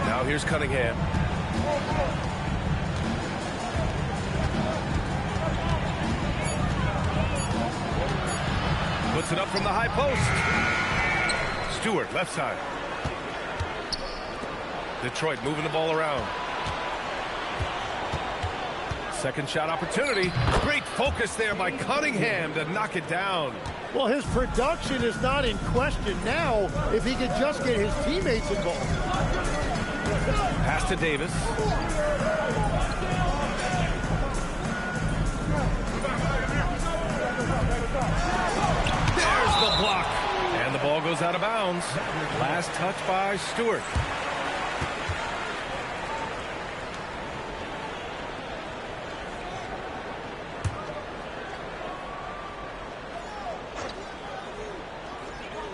Now here's Cunningham. Puts it up from the high post. Stewart, left side. Detroit moving the ball around. Second shot opportunity. Great focus there by Cunningham to knock it down. Well, his production is not in question now if he could just get his teammates involved. Pass to Davis. There's the block. And the ball goes out of bounds. Last touch by Stewart.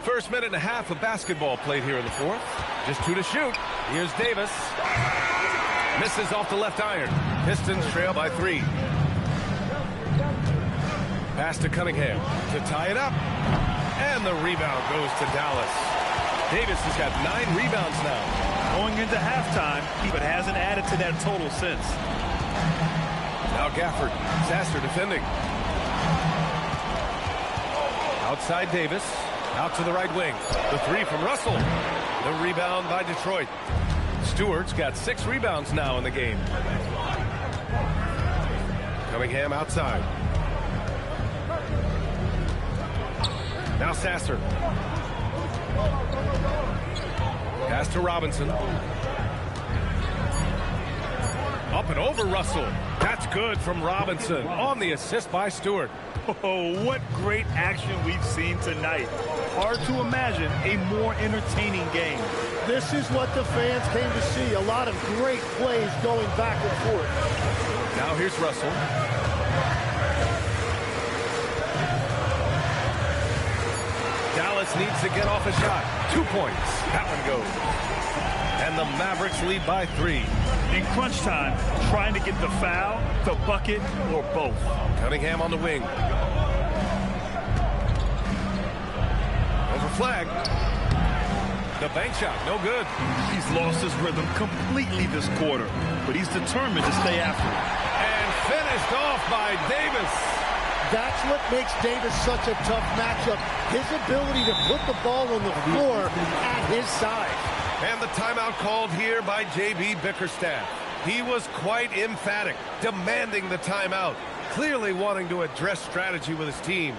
First minute and a half of basketball played here in the fourth. Just 2 to shoot. Here's Davis. Misses off the left iron. Pistons trail by 3. Pass to Cunningham to tie it up. And the rebound goes to Dallas. Davis has got 9 rebounds now. Going into halftime, but hasn't added to that total since. Now Gafford. Sasser defending. Outside Davis. Out to the right wing. The 3 from Russell. The rebound by Detroit. Stewart's got 6 rebounds now in the game. Cunningham outside. Now Sasser. Pass to Robinson. Up and over Russell. That's good from Robinson on the assist by Stewart. Oh, what great action we've seen tonight. Hard to imagine a more entertaining game. This is what the fans came to see. A lot of great plays going back and forth. Now here's Russell. Dallas needs to get off a shot. 2 points. That one goes. And the Mavericks lead by 3. In crunch time, trying to get the foul, the bucket, or both. Cunningham on the wing. Over flag. The bank shot, no good. He's lost his rhythm completely this quarter, but he's determined to stay after it. And finished off by Davis. That's what makes Davis such a tough matchup. His ability to put the ball on the floor at his side. And the timeout called here by J.B. Bickerstaff. He was quite emphatic, demanding the timeout, clearly wanting to address strategy with his team.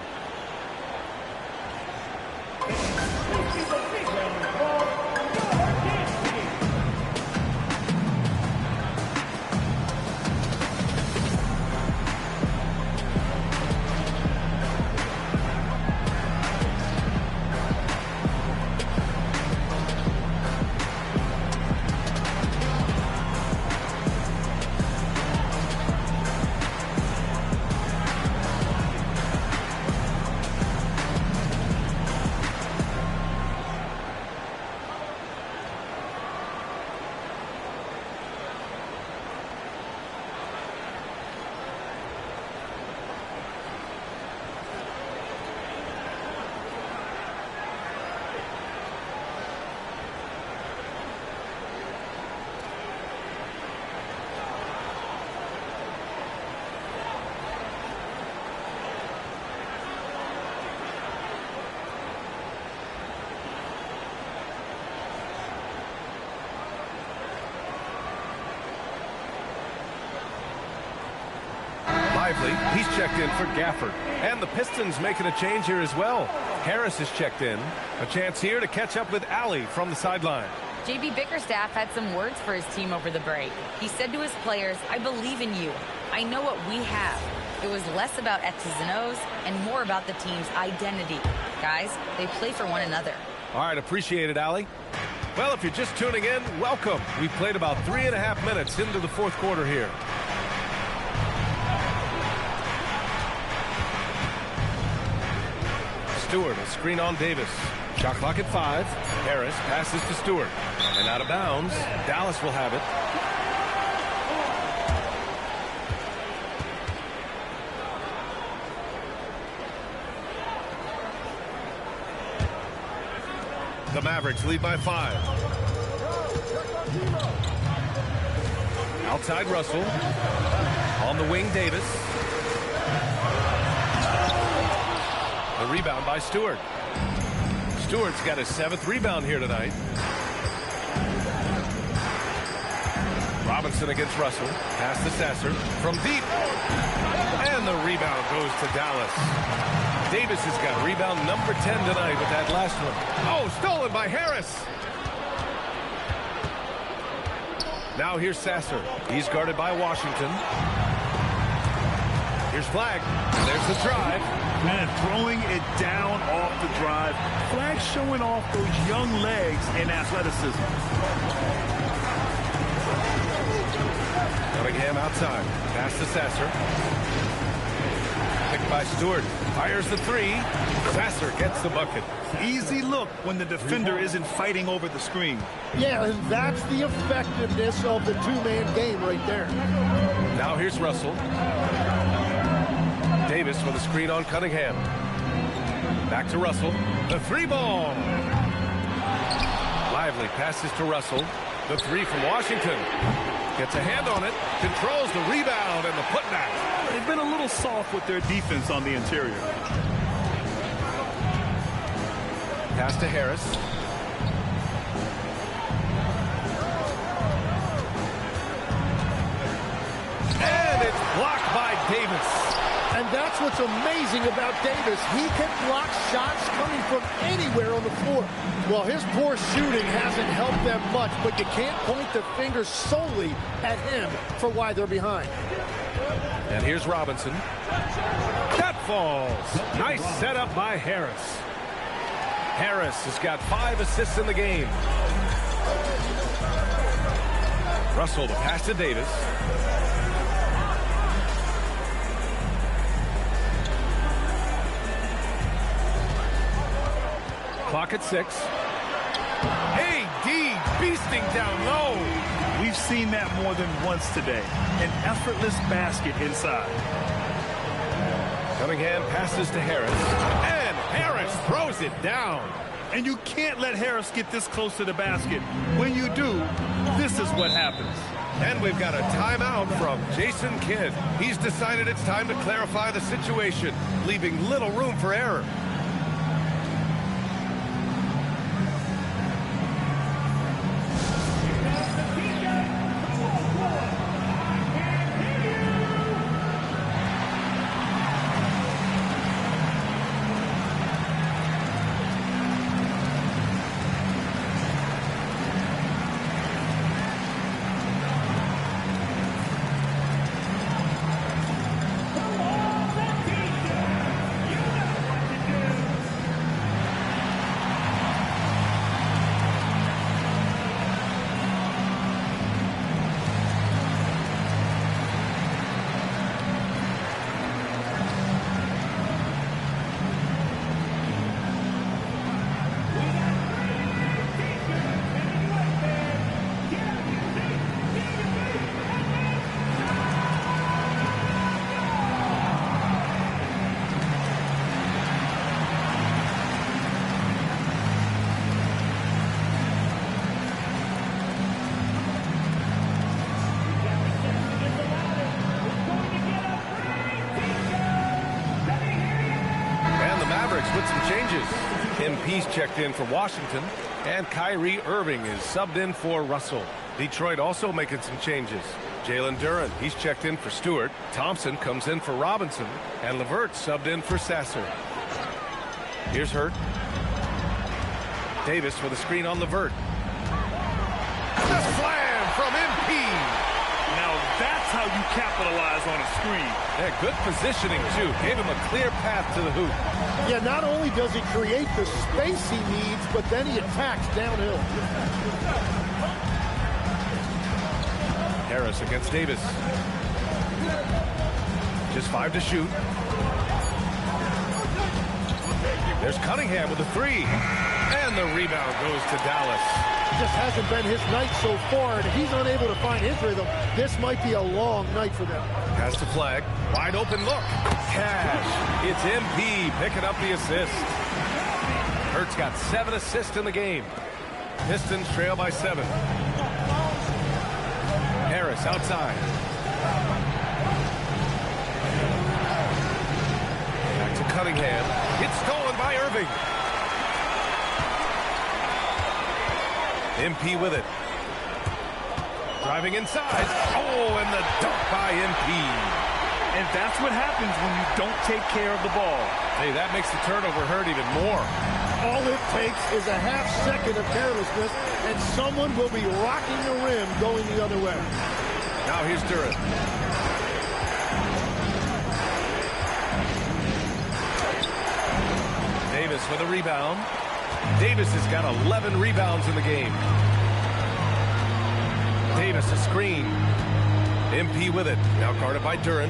He's checked in for Gafford. And the Pistons making a change here as well. Harris is checked in. A chance here to catch up with Allie from the sideline. J.B. Bickerstaff had some words for his team over the break. He said to his players, I believe in you. I know what we have. It was less about X's and O's and more about the team's identity. Guys, they play for one another. All right, appreciate it, Allie. Well, if you're just tuning in, welcome. We've played about 3.5 minutes into the fourth quarter here. Stewart, a screen on Davis. Shot clock at 5. Harris passes to Stewart. And out of bounds. Dallas will have it. The Mavericks lead by 5. Outside Russell. On the wing, Davis. The rebound by Stewart. Stewart's got his 7th rebound here tonight. Robinson against Russell. Pass to Sasser from deep. And the rebound goes to Dallas. Davis has got rebound number 10 tonight with that last one. Oh, stolen by Harris. Now here's Sasser. He's guarded by Washington. Here's Flag. There's the drive. Man, throwing it down off the drive. Flag showing off those young legs and athleticism. Cunningham outside. Pass to Sasser. Picked by Stewart. Fires the 3. Sasser gets the bucket. Easy look when the defender isn't fighting over the screen. Yeah, and that's the effectiveness of the two-man game right there. Now here's Russell. Davis with a screen on Cunningham. Back to Russell. The 3 ball. Lively passes to Russell. The 3 from Washington. Gets a hand on it. Controls the rebound and the putback. They've been a little soft with their defense on the interior. Pass to Harris. And it's blocked by Davis. And that's what's amazing about Davis. He can block shots coming from anywhere on the floor. Well, his poor shooting hasn't helped them much, but you can't point the finger solely at him for why they're behind. And here's Robinson. That falls. Nice setup by Harris. Harris has got 5 assists in the game. Russell to pass to Davis. Clock at 6. AD beasting down low. We've seen that more than once today. An effortless basket inside. Cunningham passes to Harris. And Harris throws it down. And you can't let Harris get this close to the basket. When you do, this is what happens. And we've got a timeout from Jason Kidd. He's decided it's time to clarify the situation, leaving little room for error. With some changes. MP's checked in for Washington, and Kyrie Irving is subbed in for Russell. Detroit also making some changes. Jalen Duren, he's checked in for Stewart. Thompson comes in for Robinson, and LeVert subbed in for Sasser. Here's Hurt. Davis with a screen on LeVert. The slam from MP. Now that's how you capitalize on a screen. Yeah, good positioning, too. Gave him a clear path to the hoop. Yeah, not only does he create the space he needs, but then he attacks downhill. Harris against Davis. Just 5 to shoot. There's Cunningham with a three. And the rebound goes to Dallas. Just hasn't been his night so far, and if he's unable to find his rhythm, this might be a long night for them. Pass to Flag. Wide open look. Cash. It's MP picking up the assist. Hurt's got 7 assists in the game. Pistons trail by 7. Harris outside. Back to Cunningham. It's stolen by Irving. MP with it. Driving inside. Oh, and the dunk by MP. And that's what happens when you don't take care of the ball. Hey, that makes the turnover hurt even more. All it takes is a half second of carelessness, and someone will be rocking the rim going the other way. Now here's Duran. Davis with a rebound. Davis has got 11 rebounds in the game. Davis a screen. MP with it. Now guarded by Duran.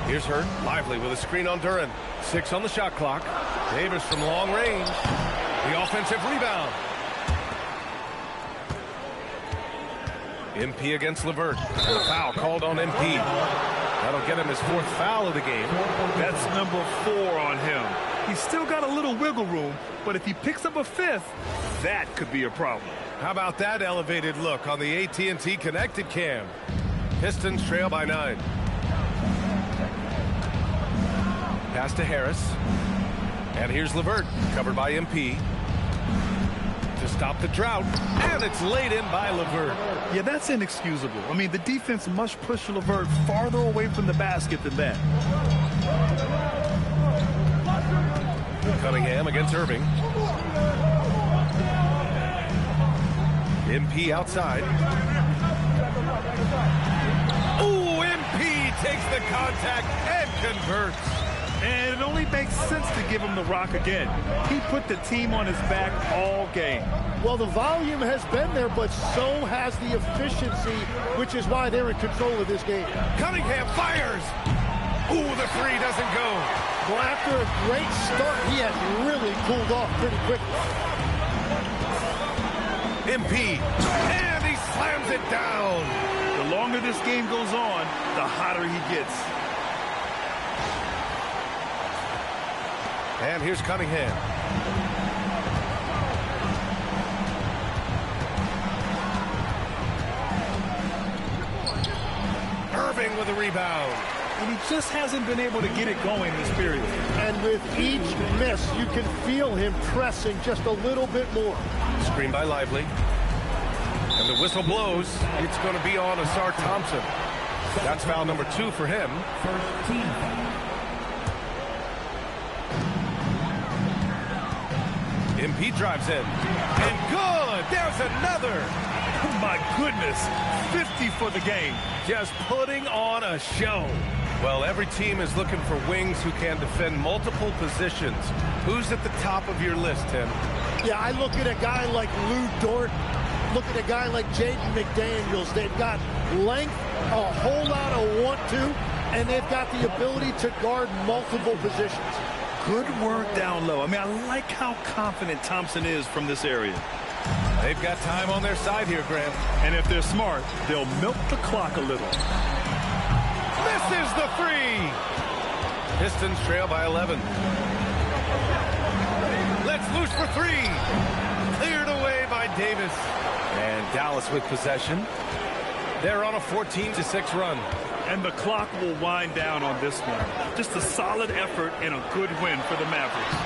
Here's Hurt. Lively with a screen on Duran. 6 on the shot clock. Davis from long range. The offensive rebound. MP against LeVert. And a foul called on MP. That'll get him his 4th foul of the game. That's number 4 on him. He's still got a little wiggle room, but if he picks up a 5th, that could be a problem. How about that elevated look on the AT&T connected cam? Pistons trail by 9. Pass to Harris. And here's LeVert, covered by MP. To stop the drought, and it's laid in by LeVert. Yeah, that's inexcusable. I mean, the defense must push LeVert farther away from the basket than that. Cunningham against Irving. MP outside. Ooh, MP takes the contact and converts. And it only makes sense to give him the rock again. He put the team on his back all game. Well, the volume has been there, but so has the efficiency, which is why they're in control of this game. Cunningham fires. Ooh, the three doesn't go. Well, after a great start, he has really cooled off pretty quickly. MP, and he slams it down. The longer this game goes on, the hotter he gets. And here's Cunningham. Irving with a rebound. And he just hasn't been able to get it going this period. And with each miss, you can feel him pressing just a little bit more. Screen by Lively. And the whistle blows. It's going to be on Asar Thompson. That's foul number 2 for him. First team foul. MP drives in. And good! There's another! Oh my goodness! 50 for the game. Just putting on a show. Well, every team is looking for wings who can defend multiple positions. Who's at the top of your list, Tim? Yeah, I look at a guy like Lou Dort. Look at a guy like Jaden McDaniels. They've got length, a whole lot of want-to, and they've got the ability to guard multiple positions. Good work down low. I mean, I like how confident Thompson is from this area. They've got time on their side here, Graham. And if they're smart, they'll milk the clock a little. Misses the three. Pistons trail by 11. Let's loose for 3. Cleared away by Davis. And Dallas with possession. They're on a 14-6 run. And the clock will wind down on this one. Just a solid effort and a good win for the Mavericks.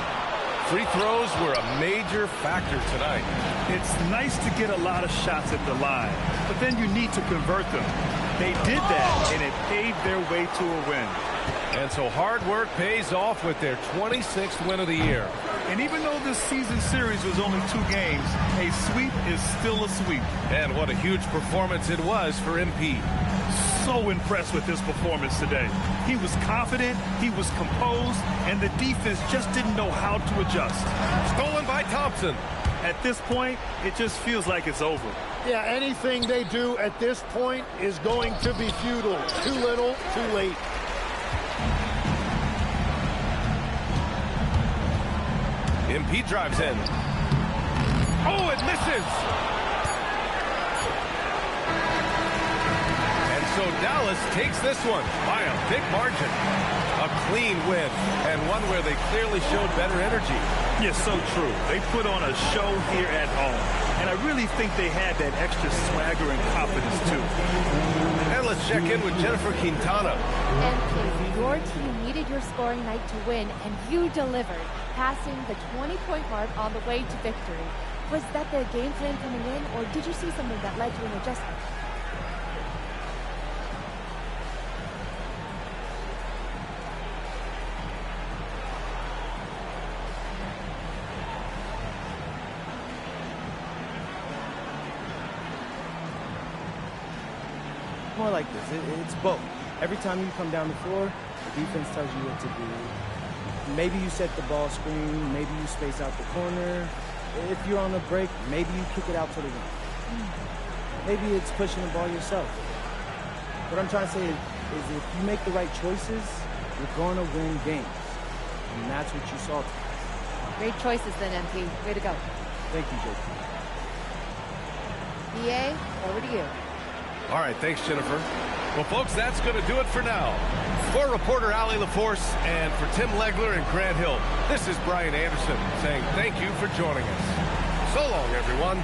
Free throws were a major factor tonight. It's nice to get a lot of shots at the line, but then you need to convert them. They did that, and it paved their way to a win. And so hard work pays off with their 26th win of the year. And even though this season series was only 2 games, a sweep is still a sweep. And what a huge performance it was for MP. So impressed with his performance today. He was confident, he was composed, and the defense just didn't know how to adjust. Stolen by Thompson. At this point, it just feels like it's over. Yeah, anything they do at this point is going to be futile. Too little, too late. MP drives in. Oh, it misses! And so Dallas takes this one by a big margin. A clean win, and one where they clearly showed better energy. Yes, so true. They put on a show here at home. And I really think they had that extra swagger and confidence, too. And let's check in with Jennifer Quintana. And your team needed your scoring night to win, and you delivered, passing the 20-point mark on the way to victory. Was that the game plan coming in, or did you see something that led to an adjustment? More like this. It's both. Every time you come down the floor, the defense tells you what to do. Maybe you set the ball screen, maybe you space out the corner. If you're on a break, maybe you kick it out to the rim. Maybe it's pushing the ball yourself. What I'm trying to say is if you make the right choices, you're going to win games. And that's what you saw today. Great choices then, MP. Way to go. Thank you, JP. BA, over to you. All right, thanks, Jennifer. Well, folks, that's going to do it for now. For reporter Allie LaForce and for Tim Legler and Grant Hill, this is Brian Anderson saying thank you for joining us. So long, everyone.